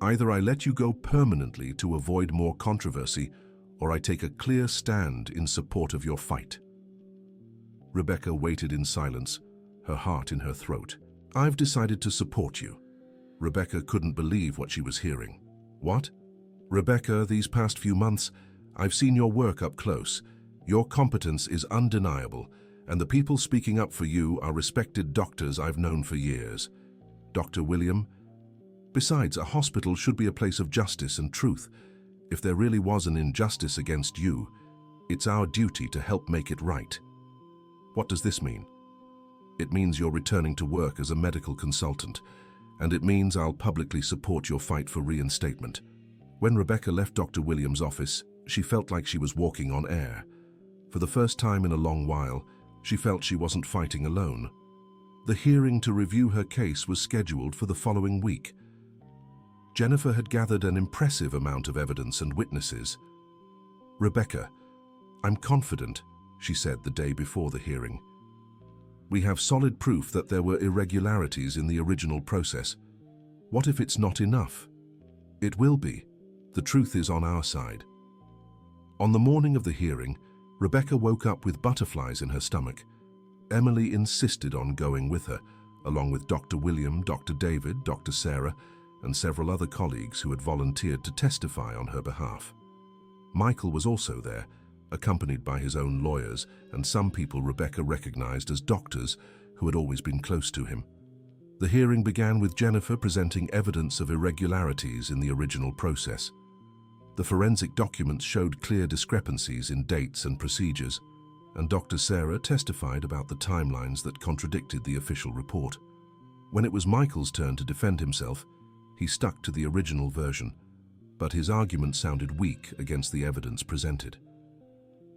Either I let you go permanently to avoid more controversy, or I take a clear stand in support of your fight. Rebecca waited in silence, her heart in her throat. I've decided to support you. Rebecca couldn't believe what she was hearing. What? Rebecca, these past few months, I've seen your work up close. Your competence is undeniable, and the people speaking up for you are respected doctors I've known for years. Dr. William, besides, a hospital should be a place of justice and truth. If there really was an injustice against you, it's our duty to help make it right. What does this mean? It means you're returning to work as a medical consultant, and it means I'll publicly support your fight for reinstatement. When Rebecca left Dr. Williams' office, she felt like she was walking on air. For the first time in a long while, she felt she wasn't fighting alone. The hearing to review her case was scheduled for the following week. Jennifer had gathered an impressive amount of evidence and witnesses. Rebecca, I'm confident, she said the day before the hearing. We have solid proof that there were irregularities in the original process. What if it's not enough? It will be. The truth is on our side. On the morning of the hearing, Rebecca woke up with butterflies in her stomach. Emily insisted on going with her, along with Dr. William, Dr. David, Dr. Sarah, and several other colleagues who had volunteered to testify on her behalf. Michael was also there, accompanied by his own lawyers and some people Rebecca recognized as doctors who who had always been close to him. The hearing began with Jennifer presenting evidence of irregularities in the original process. The forensic documents showed clear discrepancies in dates and procedures, and Dr. Sarah testified about the timelines that contradicted the official report. When it was Michael's turn to defend himself, he stuck to the original version, but his argument sounded weak against the evidence presented.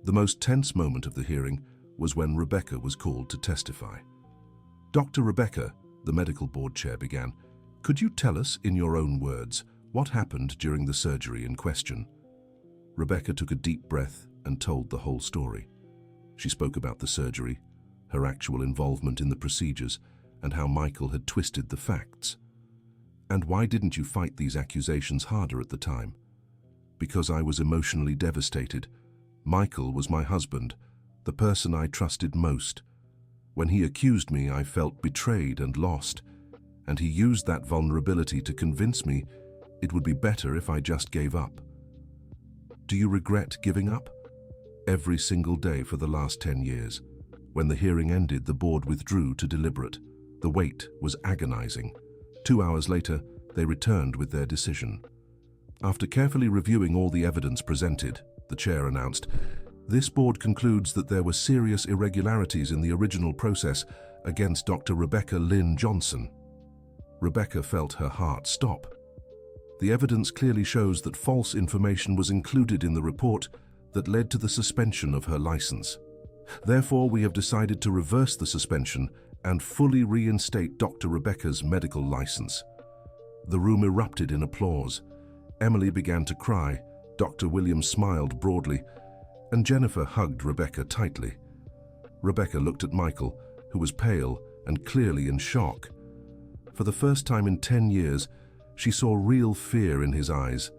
The most tense moment of the hearing was when Rebecca was called to testify. Dr. Rebecca, the medical board chair, began. "Could you tell us, in your own words, what happened during the surgery in question?" Rebecca took a deep breath and told the whole story. She spoke about the surgery, her actual involvement in the procedures, and how Michael had twisted the facts. "And why didn't you fight these accusations harder at the time?" "Because I was emotionally devastated. Michael was my husband, the person I trusted most. When he accused me, I felt betrayed and lost, and he used that vulnerability to convince me it would be better if I just gave up." "Do you regret giving up?" "Every single day for the last 10 years. When the hearing ended, the board withdrew to deliberate. The wait was agonizing. 2 hours later, they returned with their decision. After carefully reviewing all the evidence presented, the chair announced, "This board concludes that there were serious irregularities in the original process against Dr. Rebecca Lynn Johnson." Rebecca felt her heart stop. The evidence clearly shows that false information was included in the report that led to the suspension of her license. "Therefore, we have decided to reverse the suspension and fully reinstate Dr. Rebecca's medical license." The room erupted in applause. Emily began to cry, Dr. Williams smiled broadly, and Jennifer hugged Rebecca tightly. Rebecca looked at Michael, who was pale and clearly in shock. For the first time in 10 years, she saw real fear in his eyes.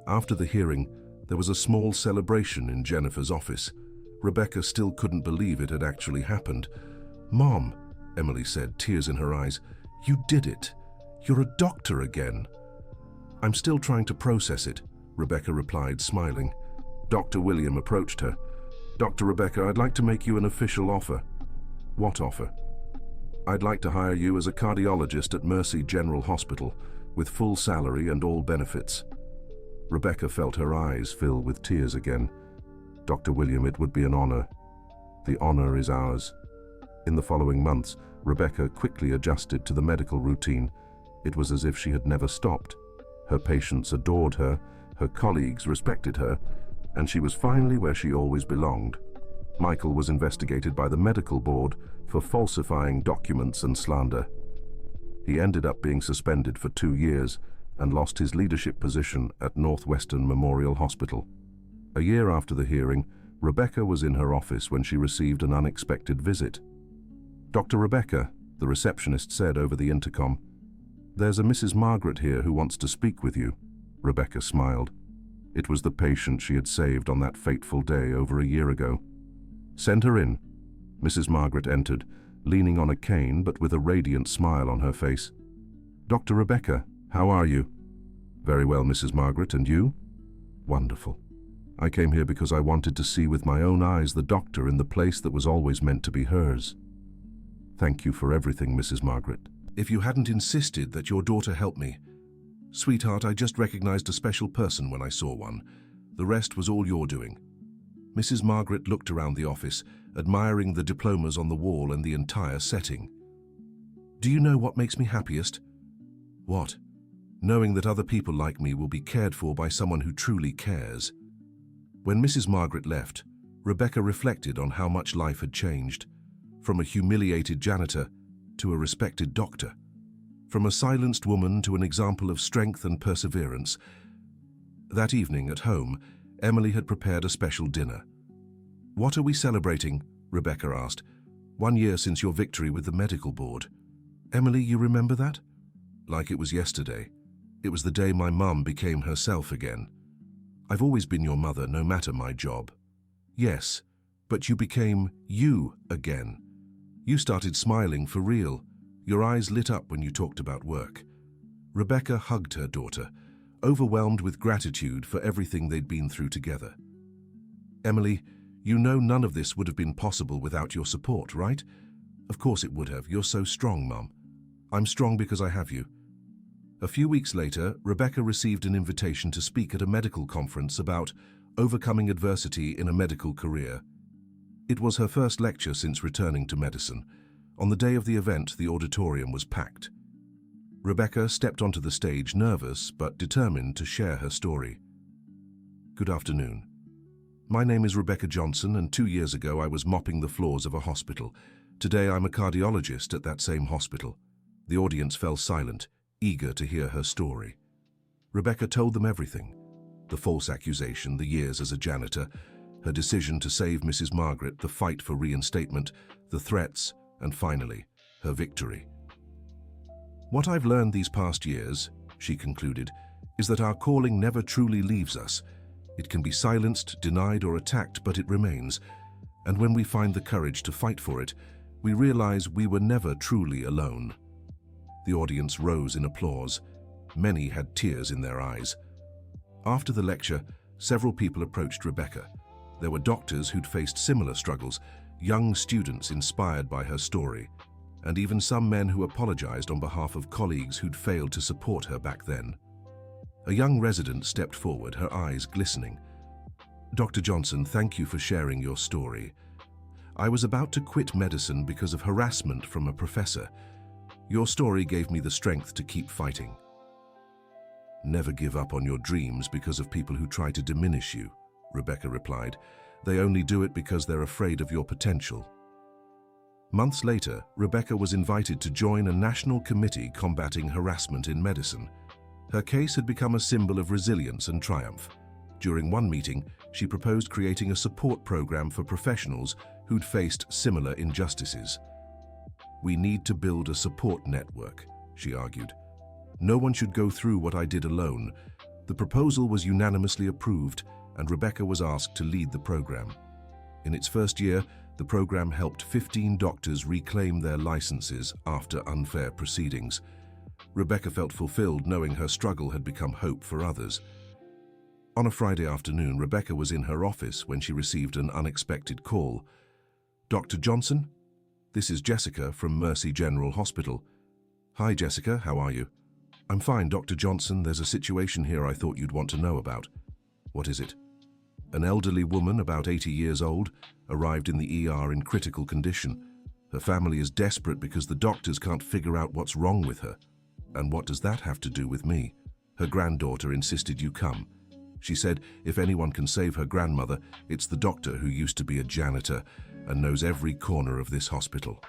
After the hearing, there was a small celebration in Jennifer's office. Rebecca still couldn't believe it had actually happened. "Mom," Emily said, tears in her eyes, "you did it. You're a doctor again." "I'm still trying to process it," Rebecca replied, smiling. Dr. William approached her. "Dr. Rebecca, I'd like to make you an official offer." "What offer?" "I'd like to hire you as a cardiologist at Mercy General Hospital, with full salary and all benefits." Rebecca felt her eyes fill with tears again. "Dr. William, it would be an honor. The honor is ours." In the following months, Rebecca quickly adjusted to the medical routine. It was as if she had never stopped. Her patients adored her, her colleagues respected her, and she was finally where she always belonged. Michael was investigated by the medical board for falsifying documents and slander. He ended up being suspended for 2 years and lost his leadership position at Northwestern Memorial Hospital. A year after the hearing, Rebecca was in her office when she received an unexpected visit. "Dr. Rebecca," the receptionist said over the intercom, "there's a Mrs. Margaret here who wants to speak with you." Rebecca smiled. It was the patient she had saved on that fateful day over a year ago. "Send her in." Mrs. Margaret entered, leaning on a cane but with a radiant smile on her face. "Dr. Rebecca, how are you?" "Very well, Mrs. Margaret, and you?" "Wonderful. I came here because I wanted to see with my own eyes the doctor in the place that was always meant to be hers." "Thank you for everything, Mrs. Margaret." "If you hadn't insisted that your daughter help me." "Sweetheart, I just recognized a special person when I saw one. The rest was all your doing." Mrs. Margaret looked around the office, admiring the diplomas on the wall and the entire setting. "Do you know what makes me happiest?" "What?" "Knowing that other people like me will be cared for by someone who truly cares." When Mrs. Margaret left, Rebecca reflected on how much life had changed, from a humiliated janitor to a respected doctor, from a silenced woman to an example of strength and perseverance. That evening at home, Emily had prepared a special dinner. "What are we celebrating?" Rebecca asked. "1 year since your victory with the medical board." "Emily, you remember that?" "Like it was yesterday. It was the day my mum became herself again." "I've always been your mother, no matter my job." "Yes, but you became you again. You started smiling for real. Your eyes lit up when you talked about work." Rebecca hugged her daughter, overwhelmed with gratitude for everything they'd been through together. "Emily, you know none of this would have been possible without your support, right? Of course it would have. You're so strong, Mum. I'm strong because I have you. A few weeks later, Rebecca received an invitation to speak at a medical conference about overcoming adversity in a medical career. It was her first lecture since returning to medicine. On the day of the event, the auditorium was packed. Rebecca stepped onto the stage nervous but determined to share her story. Good afternoon. My name is Rebecca Johnson, and 2 years ago I was mopping the floors of a hospital. Today I'm a cardiologist at that same hospital. The audience fell silent, eager to hear her story. Rebecca told them everything. The false accusation, the years as a janitor, her decision to save Mrs. Margaret, the fight for reinstatement, the threats, and finally, her victory. What I've learned these past years, she concluded, is that our calling never truly leaves us. It can be silenced, denied, or attacked, but it remains. And when we find the courage to fight for it, we realize we were never truly alone. The audience rose in applause. Many had tears in their eyes. After the lecture, several people approached Rebecca. There were doctors who'd faced similar struggles, young students inspired by her story, and even some men who apologized on behalf of colleagues who'd failed to support her back then. A young resident stepped forward, her eyes glistening. Dr. Johnson, thank you for sharing your story. I was about to quit medicine because of harassment from a professor. Your story gave me the strength to keep fighting. Never give up on your dreams because of people who try to diminish you, Rebecca replied. They only do it because they're afraid of your potential. Months later, Rebecca was invited to join a national committee combating harassment in medicine. Her case had become a symbol of resilience and triumph. During one meeting, she proposed creating a support program for professionals who'd faced similar injustices. We need to build a support network, she argued. No one should go through what I did alone. The proposal was unanimously approved, and Rebecca was asked to lead the program. In its first year, the program helped 15 doctors reclaim their licenses after unfair proceedings. Rebecca felt fulfilled knowing her struggle had become hope for others. On a Friday afternoon, Rebecca was in her office when she received an unexpected call. Dr. Johnson? This is Jessica from Mercy General Hospital. Hi, Jessica, how are you? I'm fine, Dr. Johnson. There's a situation here I thought you'd want to know about. What is it? An elderly woman, about 80 years old, arrived in the ER in critical condition. Her family is desperate because the doctors can't figure out what's wrong with her. And what does that have to do with me? Her granddaughter insisted you come. She said if anyone can save her grandmother, it's the doctor who used to be a janitor and knows every corner of this hospital.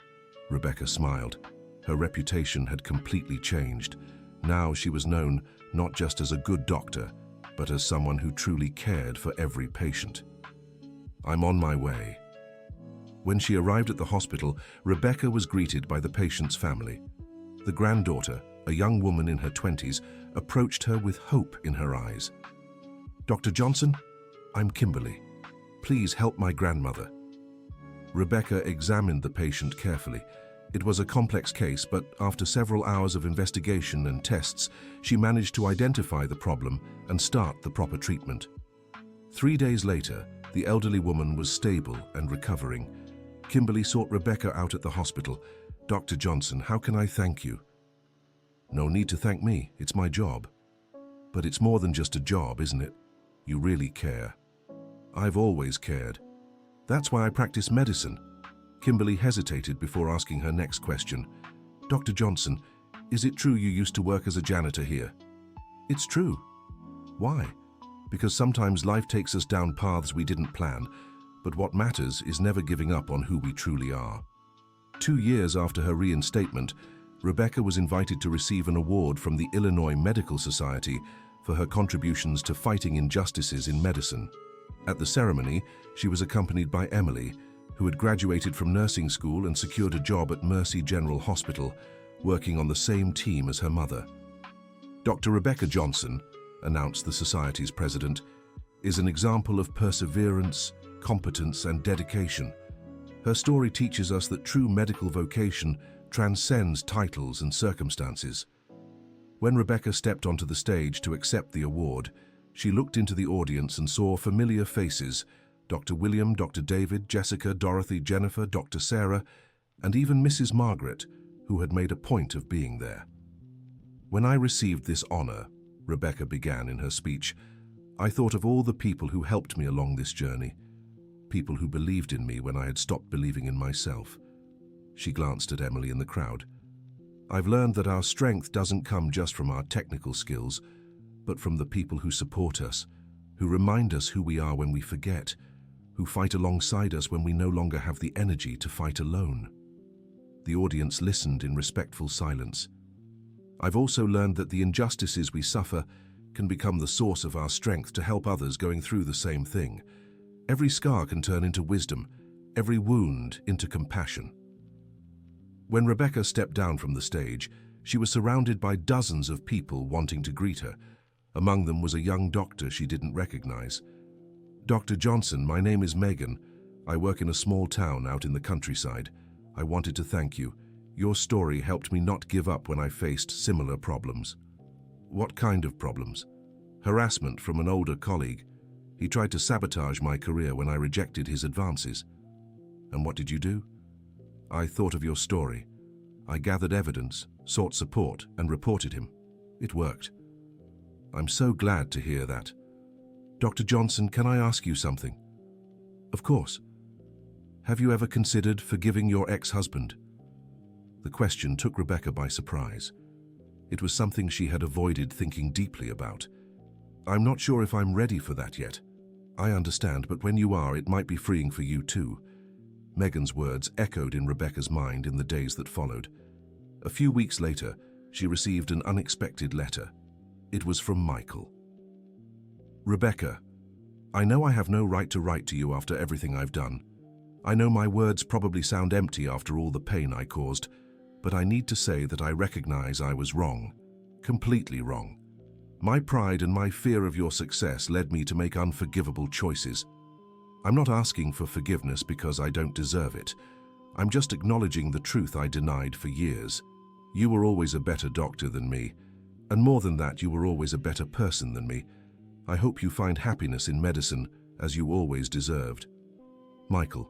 Rebecca smiled. Her reputation had completely changed. Now she was known not just as a good doctor, but as someone who truly cared for every patient. I'm on my way. When she arrived at the hospital, Rebecca was greeted by the patient's family. The granddaughter, a young woman in her 20s, approached her with hope in her eyes. Dr. Johnson, I'm Kimberly. Please help my grandmother. Rebecca examined the patient carefully. It was a complex case, but after several hours of investigation and tests, she managed to identify the problem and start the proper treatment. 3 days later, the elderly woman was stable and recovering. Kimberly sought Rebecca out at the hospital. Dr. Johnson, how can I thank you? No need to thank me, it's my job. But it's more than just a job, isn't it? You really care. I've always cared. That's why I practice medicine. Kimberly hesitated before asking her next question. Dr. Johnson, is it true you used to work as a janitor here? It's true. Why? Because sometimes life takes us down paths we didn't plan, but what matters is never giving up on who we truly are. 2 years after her reinstatement, Rebecca was invited to receive an award from the Illinois Medical Society for her contributions to fighting injustices in medicine. At the ceremony, she was accompanied by Emily, who had graduated from nursing school and secured a job at Mercy General Hospital, working on the same team as her mother. Dr. Rebecca Johnson, announced the Society's president, is an example of perseverance, competence, and dedication. Her story teaches us that true medical vocation transcends titles and circumstances. When Rebecca stepped onto the stage to accept the award, she looked into the audience and saw familiar faces: Dr. William, Dr. David, Jessica, Dorothy, Jennifer, Dr. Sarah. and even Mrs. Margaret, who had made a point of being there. "When I received this honor," Rebecca began in her speech, "I thought of all the people who helped me along this journey, people who believed in me when I had stopped believing in myself." She glanced at Emily in the crowd. "I've learned that our strength doesn't come just from our technical skills, but from the people who support us, who remind us who we are when we forget, who fight alongside us when we no longer have the energy to fight alone." The audience listened in respectful silence. "I've also learned that the injustices we suffer can become the source of our strength to help others going through the same thing. Every scar can turn into wisdom, every wound into compassion." When Rebecca stepped down from the stage, she was surrounded by dozens of people wanting to greet her. Among them was a young doctor she didn't recognize. "Dr. Johnson, my name is Megan. I work in a small town out in the countryside. I wanted to thank you. Your story helped me not give up when I faced similar problems." "What kind of problems?" "Harassment from an older colleague. He tried to sabotage my career when I rejected his advances." "And what did you do?" "I thought of your story. I gathered evidence, sought support, and reported him. It worked." "I'm so glad to hear that. Dr. Johnson, can I ask you something?" "Of course." "Have you ever considered forgiving your ex-husband?" The question took Rebecca by surprise. It was something she had avoided thinking deeply about. "I'm not sure if I'm ready for that yet." "I understand, but when you are, it might be freeing for you too." Megan's words echoed in Rebecca's mind in the days that followed. A few weeks later, she received an unexpected letter. It was from Michael. "Rebecca, I know I have no right to write to you after everything I've done. I know my words probably sound empty after all the pain I caused, but I need to say that I recognize I was wrong, completely wrong. My pride and my fear of your success led me to make unforgivable choices. I'm not asking for forgiveness because I don't deserve it. I'm just acknowledging the truth I denied for years. You were always a better doctor than me, and more than that, you were always a better person than me. I hope you find happiness in medicine, as you always deserved. Michael."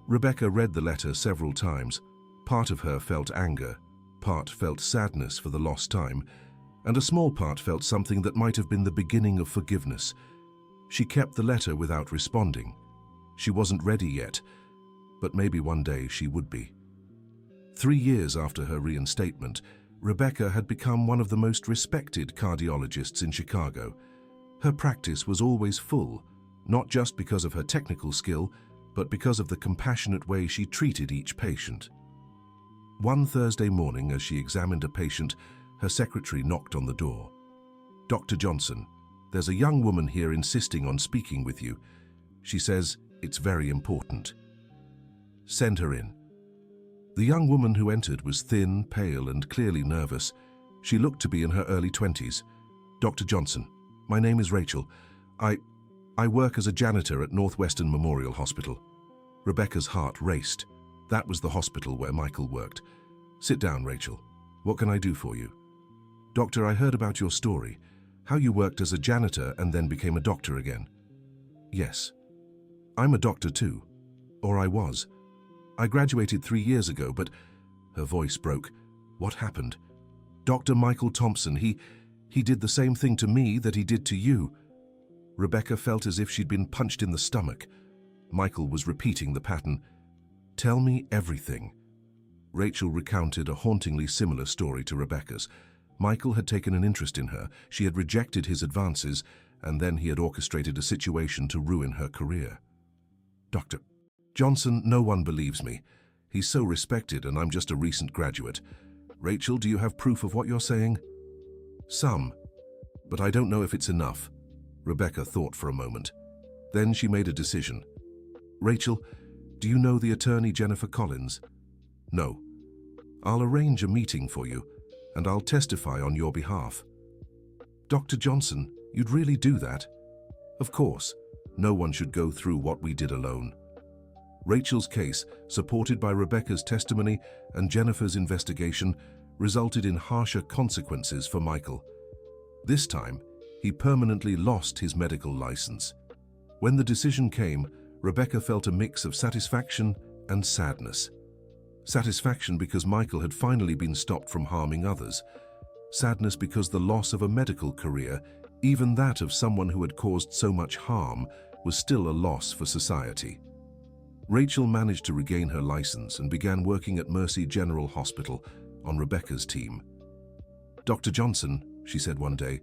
Rebecca read the letter several times. Part of her felt anger, part felt sadness for the lost time, and a small part felt something that might have been the beginning of forgiveness. She kept the letter without responding. She wasn't ready yet, but maybe one day she would be. 3 years after her reinstatement, Rebecca had become one of the most respected cardiologists in Chicago. Her practice was always full, not just because of her technical skill, but because of the compassionate way she treated each patient. One Thursday morning, as she examined a patient, her secretary knocked on the door. "Dr. Johnson, there's a young woman here insisting on speaking with you. She says it's very important." "Send her in." The young woman who entered was thin, pale, and clearly nervous. She looked to be in her early 20s. "Dr. Johnson, my name is Rachel. I work as a janitor at Northwestern Memorial Hospital." Rebecca's heart raced. That was the hospital where Michael worked. "Sit down, Rachel. What can I do for you?" "Doctor, I heard about your story. How you worked as a janitor and then became a doctor again." "Yes. I'm a doctor too. Or I was. I graduated 3 years ago, but..." Her voice broke. "What happened?" "Dr. Michael Thompson, he did the same thing to me that he did to you." Rebecca felt as if she'd been punched in the stomach. Michael was repeating the pattern. "Tell me everything." Rachel recounted a hauntingly similar story to Rebecca's. Michael had taken an interest in her, she had rejected his advances, and then he had orchestrated a situation to ruin her career. "Dr. Johnson, no one believes me. He's so respected and I'm just a recent graduate. Rachel, do you have proof of what you're saying?" "Some, but I don't know if it's enough." Rebecca thought for a moment. Then she made a decision. "Rachel, do you know the attorney Jennifer Collins?" "No." "I'll arrange a meeting for you, and I'll testify on your behalf." "Dr. Johnson, you'd really do that?" "Of course. No one should go through what we did alone." Rachel's case, supported by Rebecca's testimony and Jennifer's investigation, resulted in harsher consequences for Michael. This time, he permanently lost his medical license. When the decision came, Rebecca felt a mix of satisfaction and sadness. Satisfaction because Michael had finally been stopped from harming others. Sadness because the loss of a medical career, even that of someone who had caused so much harm, was still a loss for society. Rachel managed to regain her license and began working at Mercy General Hospital on Rebecca's team. "Dr. Johnson," she said one day,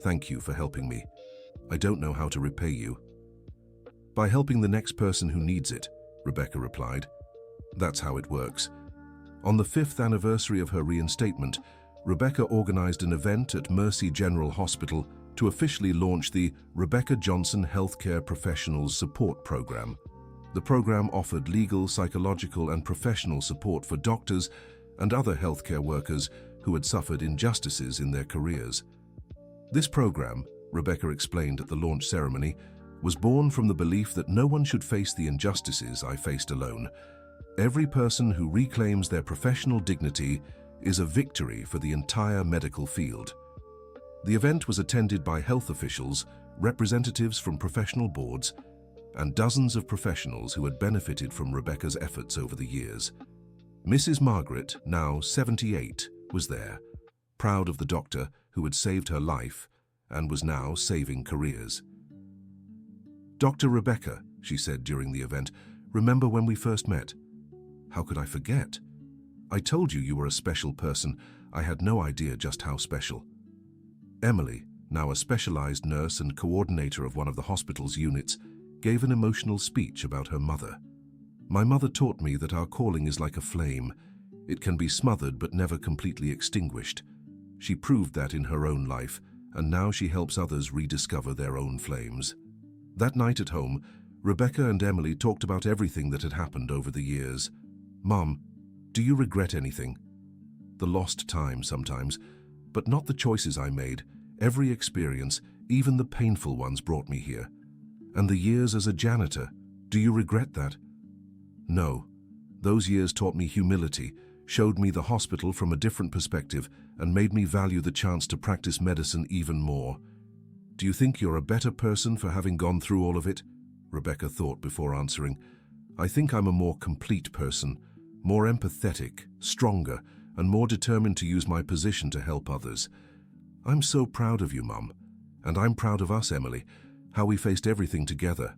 "thank you for helping me. I don't know how to repay you." "By helping the next person who needs it," Rebecca replied. That's how it works. On the 5th anniversary of her reinstatement, Rebecca organized an event at Mercy General Hospital to officially launch the Rebecca Johnson Healthcare Professionals Support Program. The program offered legal, psychological, and professional support for doctors and other healthcare workers who had suffered injustices in their careers. This program, Rebecca explained at the launch ceremony, was born from the belief that no one should face the injustices I faced alone. Every person who reclaims their professional dignity is a victory for the entire medical field. The event was attended by health officials, representatives from professional boards, and dozens of professionals who had benefited from Rebecca's efforts over the years. Mrs. Margaret, now 78, was there, proud of the doctor who had saved her life and was now saving careers. "Dr. Rebecca," she said during the event, "remember when we first met?" "How could I forget? I told you you were a special person. I had no idea just how special." Emily, now a specialized nurse and coordinator of one of the hospital's units, gave an emotional speech about her mother. "My mother taught me that our calling is like a flame. It can be smothered but never completely extinguished. She proved that in her own life, and now she helps others rediscover their own flames." That night at home, Rebecca and Emily talked about everything that had happened over the years. "Mom, do you regret anything?" "The lost time sometimes, but not the choices I made. Every experience, even the painful ones, brought me here. And the years as a janitor, do you regret that?" "No. Those years taught me humility, showed me the hospital from a different perspective, and made me value the chance to practice medicine even more." "Do you think you're a better person for having gone through all of it?" Rebecca thought before answering. "I think I'm a more complete person, more empathetic, stronger, and more determined to use my position to help others. I'm so proud of you, Mum. And I'm proud of us, Emily, how we faced everything together."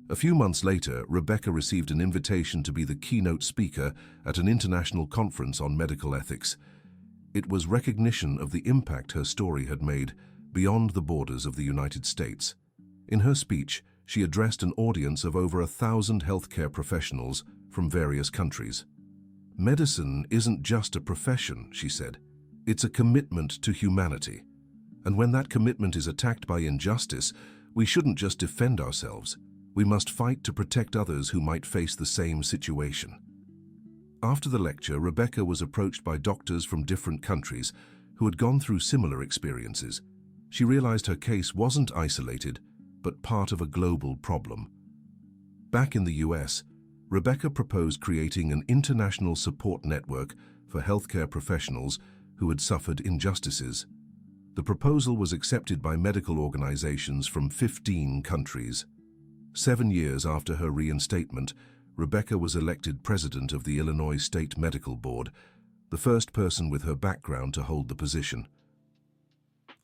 A few months later, Rebecca received an invitation to be the keynote speaker at an international conference on medical ethics. It was recognition of the impact her story had made beyond the borders of the United States. In her speech, she addressed an audience of over 1,000 healthcare professionals from various countries. "Medicine isn't just a profession," she said. "It's a commitment to humanity. And when that commitment is attacked by injustice, we shouldn't just defend ourselves. We must fight to protect others who might face the same situation." After the lecture, Rebecca was approached by doctors from different countries who had gone through similar experiences. She realized her case wasn't isolated, but part of a global problem. Back in the US, Rebecca proposed creating an international support network for healthcare professionals who had suffered injustices. The proposal was accepted by medical organizations from 15 countries. 7 years after her reinstatement, Rebecca was elected president of the Illinois State Medical Board, the first person with her background to hold the position.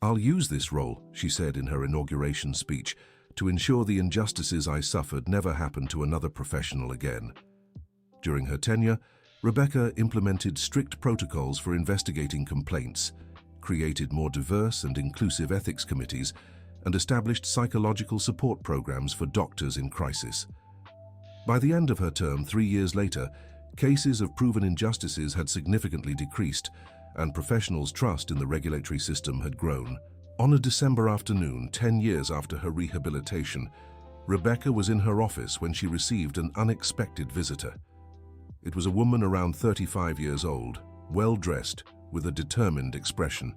"I'll use this role," she said in her inauguration speech, "to ensure the injustices I suffered never happen to another professional again." During her tenure, Rebecca implemented strict protocols for investigating complaints, created more diverse and inclusive ethics committees, and established psychological support programs for doctors in crisis. By the end of her term, 3 years later, cases of proven injustices had significantly decreased, and professionals' trust in the regulatory system had grown. On a December afternoon, 10 years after her rehabilitation, Rebecca was in her office when she received an unexpected visitor. It was a woman around 35 years old, well-dressed, with a determined expression.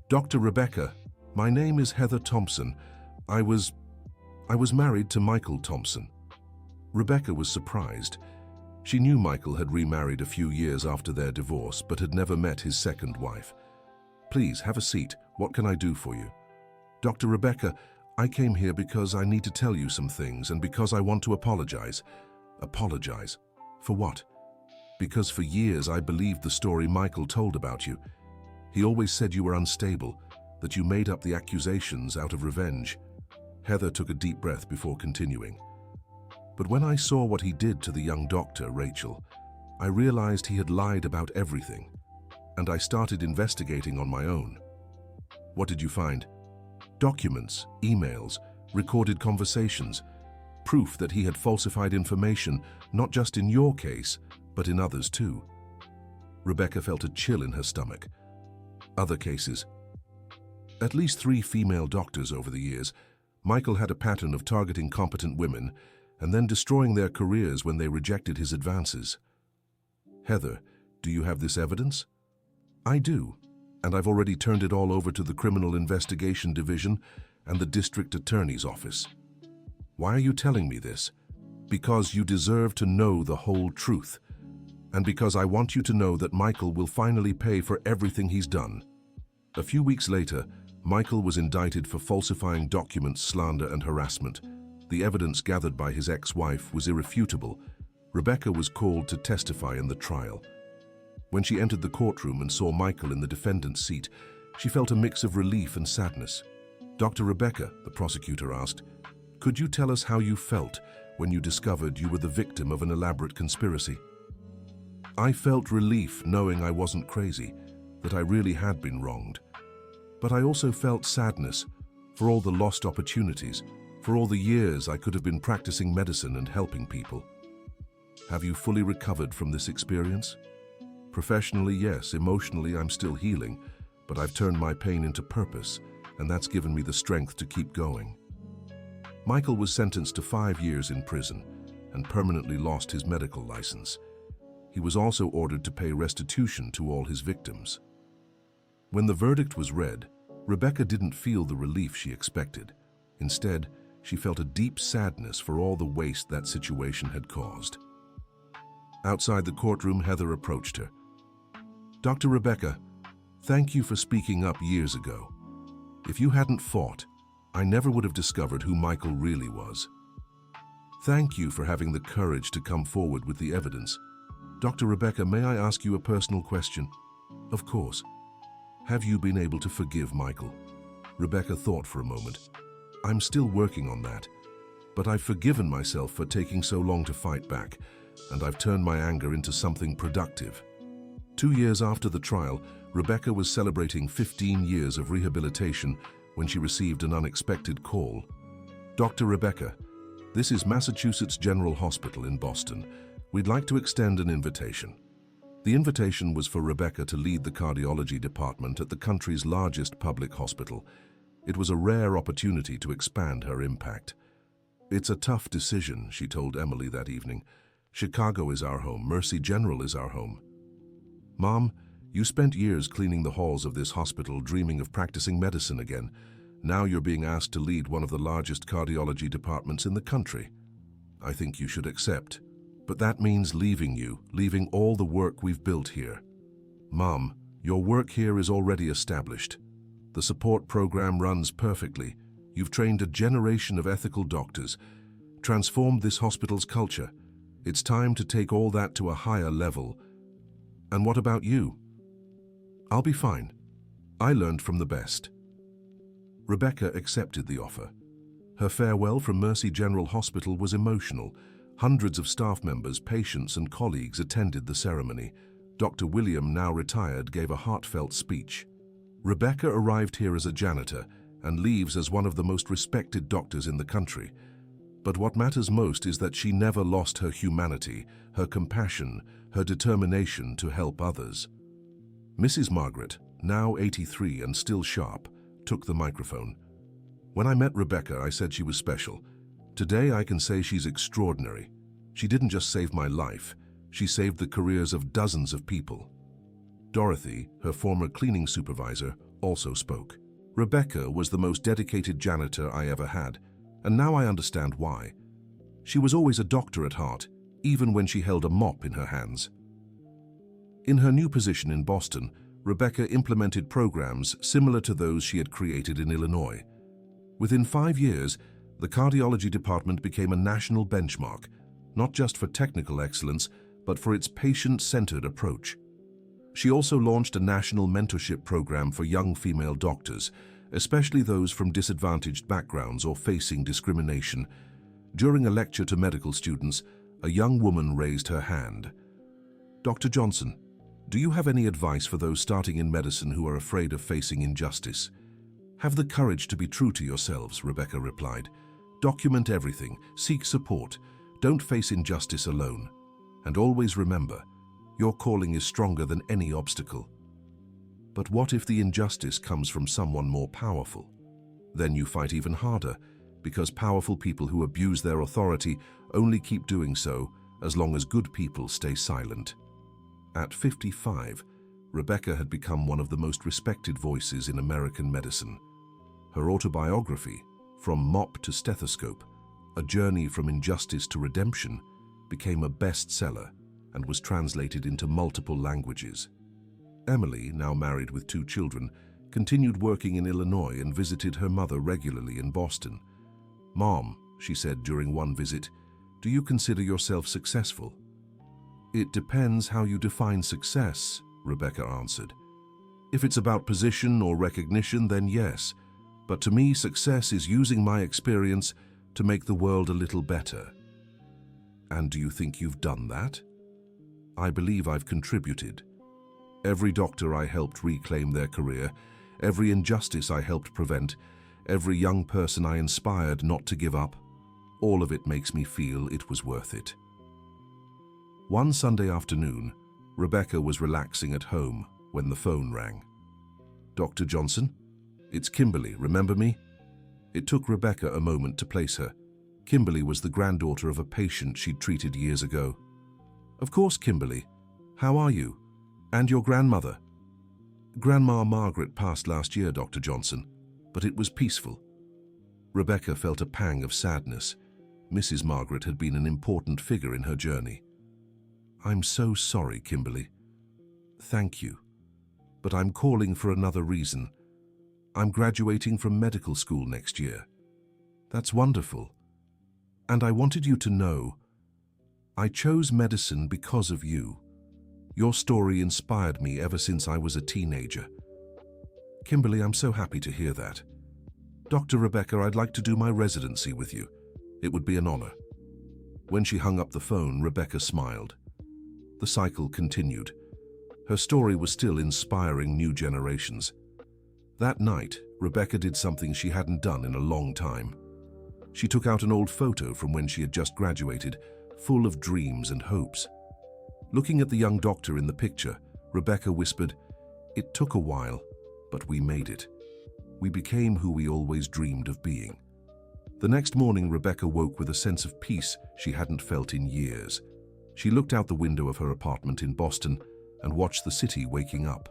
"Dr. Rebecca, my name is Heather Thompson. I was married to Michael Thompson." Rebecca was surprised. She knew Michael had remarried a few years after their divorce, but had never met his second wife. "Please, have a seat. What can I do for you?" "Dr. Rebecca, I came here because I need to tell you some things and because I want to apologize." "Apologize? For what?" Because for years I believed the story Michael told about you. He always said you were unstable, that you made up the accusations out of revenge. Heather took a deep breath before continuing. But when I saw what he did to the young doctor, Rachel, I realized he had lied about everything, and I started investigating on my own. What did you find? Documents, emails, recorded conversations, proof that he had falsified information, not just in your case, but in others too. Rebecca felt a chill in her stomach. Other cases. At least 3 female doctors over the years. Michael had a pattern of targeting competent women and then destroying their careers when they rejected his advances. Heather, do you have this evidence? I do, and I've already turned it all over to the Criminal Investigation Division and the District Attorney's Office. Why are you telling me this? Because you deserve to know the whole truth, and because I want you to know that Michael will finally pay for everything he's done. A few weeks later, Michael was indicted for falsifying documents, slander, and harassment. The evidence gathered by his ex-wife was irrefutable. Rebecca was called to testify in the trial. When she entered the courtroom and saw Michael in the defendant's seat, she felt a mix of relief and sadness. Dr. Rebecca, the prosecutor asked, could you tell us how you felt when you discovered you were the victim of an elaborate conspiracy? I felt relief knowing I wasn't crazy, that I really had been wronged. But I also felt sadness for all the lost opportunities, for all the years I could have been practicing medicine and helping people. Have you fully recovered from this experience? Professionally, yes. Emotionally, I'm still healing, but I've turned my pain into purpose, and that's given me the strength to keep going. Michael was sentenced to 5 years in prison and permanently lost his medical license. He was also ordered to pay restitution to all his victims. When the verdict was read, Rebecca didn't feel the relief she expected. Instead, she felt a deep sadness for all the waste that situation had caused. Outside the courtroom, Heather approached her. Dr. Rebecca, thank you for speaking up years ago. If you hadn't fought, I never would have discovered who Michael really was. Thank you for having the courage to come forward with the evidence. Dr. Rebecca, may I ask you a personal question? Of course. Have you been able to forgive Michael? Rebecca thought for a moment. I'm still working on that, but I've forgiven myself for taking so long to fight back, and I've turned my anger into something productive. 2 years after the trial, Rebecca was celebrating 15 years of rehabilitation when she received an unexpected call. Dr. Rebecca, this is Massachusetts General Hospital in Boston. We'd like to extend an invitation. The invitation was for Rebecca to lead the cardiology department at the country's largest public hospital. It was a rare opportunity to expand her impact. It's a tough decision, she told Emily that evening. Chicago is our home. Mercy General is our home. Mom, you spent years cleaning the halls of this hospital, dreaming of practicing medicine again. Now you're being asked to lead one of the largest cardiology departments in the country. I think you should accept. But that means leaving you, leaving all the work we've built here. Mom, your work here is already established. The support program runs perfectly. You've trained a generation of ethical doctors, transformed this hospital's culture. It's time to take all that to a higher level. And what about you? I'll be fine. I learned from the best. Rebecca accepted the offer. Her farewell from Mercy General Hospital was emotional. Hundreds of staff members, patients, and colleagues attended the ceremony. Dr. William, now retired, gave a heartfelt speech. Rebecca arrived here as a janitor and leaves as one of the most respected doctors in the country. But what matters most is that she never lost her humanity, her compassion, her determination to help others. Mrs. Margaret, now 83 and still sharp, took the microphone. When I met Rebecca, I said she was special. Today I can say she's extraordinary. She didn't just save my life, she saved the careers of dozens of people. Dorothy, her former cleaning supervisor, also spoke. Rebecca was the most dedicated janitor I ever had, and now I understand why. She was always a doctor at heart, even when she held a mop in her hands. In her new position in Boston, Rebecca implemented programs similar to those she had created in Illinois. Within 5 years, the cardiology department became a national benchmark, not just for technical excellence, but for its patient-centered approach. She also launched a national mentorship program for young female doctors, especially those from disadvantaged backgrounds or facing discrimination. During a lecture to medical students, a young woman raised her hand. "Dr. Johnson, do you have any advice for those starting in medicine who are afraid of facing injustice?" "Have the courage to be true to yourselves," Rebecca replied. "Document everything, seek support, don't face injustice alone. And always remember, your calling is stronger than any obstacle." But what if the injustice comes from someone more powerful? Then you fight even harder, because powerful people who abuse their authority only keep doing so as long as good people stay silent. At 55, Rebecca had become one of the most respected voices in American medicine. Her autobiography, From Mop to Stethoscope, A Journey from Injustice to Redemption, became a bestseller and was translated into multiple languages. Emily, now married with 2 children, continued working in Illinois and visited her mother regularly in Boston. "Mom," she said during one visit, "do you consider yourself successful?" "It depends how you define success," Rebecca answered. "If it's about position or recognition, then yes. But to me, success is using my experience to make the world a little better." "And do you think you've done that?" "I believe I've contributed. Every doctor I helped reclaim their career, every injustice I helped prevent, every young person I inspired not to give up, all of it makes me feel it was worth it." One Sunday afternoon, Rebecca was relaxing at home when the phone rang. "Dr. Johnson? It's Kimberly, remember me?" It took Rebecca a moment to place her. Kimberly was the granddaughter of a patient she'd treated years ago. "Of course, Kimberly. How are you? And your grandmother?" "Grandma Margaret passed last year, Dr. Johnson, but it was peaceful." Rebecca felt a pang of sadness. Mrs. Margaret had been an important figure in her journey. "I'm so sorry, Kimberly." "Thank you. But I'm calling for another reason. I'm graduating from medical school next year." "That's wonderful. And I wanted you to know, I chose medicine because of you. Your story inspired me ever since I was a teenager." "Kimberly, I'm so happy to hear that. Dr. Rebecca, I'd like to do my residency with you. It would be an honor." When she hung up the phone, Rebecca smiled. The cycle continued. Her story was still inspiring new generations. That night, Rebecca did something she hadn't done in a long time. She took out an old photo from when she had just graduated, full of dreams and hopes. Looking at the young doctor in the picture, Rebecca whispered, "It took a while, but we made it. We became who we always dreamed of being." The next morning, Rebecca woke with a sense of peace she hadn't felt in years. She looked out the window of her apartment in Boston and watched the city waking up.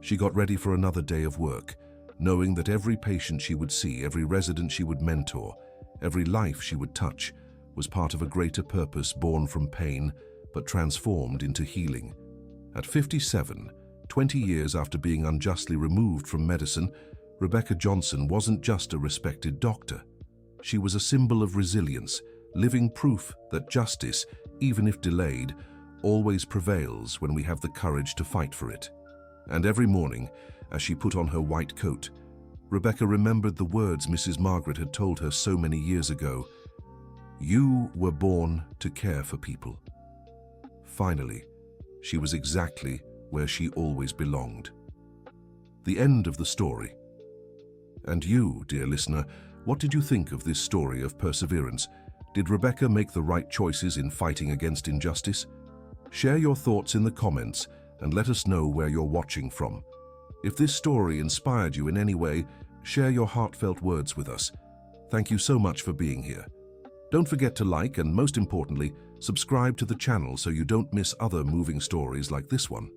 She got ready for another day of work, knowing that every patient she would see, every resident she would mentor, every life she would touch, was part of a greater purpose born from pain, but transformed into healing. At 57, 20 years after being unjustly removed from medicine, Rebecca Johnson wasn't just a respected doctor. She was a symbol of resilience, living proof that justice, even if delayed, always prevails when we have the courage to fight for it. And every morning, as she put on her white coat, Rebecca remembered the words Mrs. Margaret had told her so many years ago. "You were born to care for people." Finally, she was exactly where she always belonged. The end of the story. And you, dear listener, what did you think of this story of perseverance? Did Rebecca make the right choices in fighting against injustice? Share your thoughts in the comments and let us know where you're watching from. If this story inspired you in any way, share your heartfelt words with us. Thank you so much for being here. Don't forget to like and, most importantly, subscribe to the channel so you don't miss other moving stories like this one.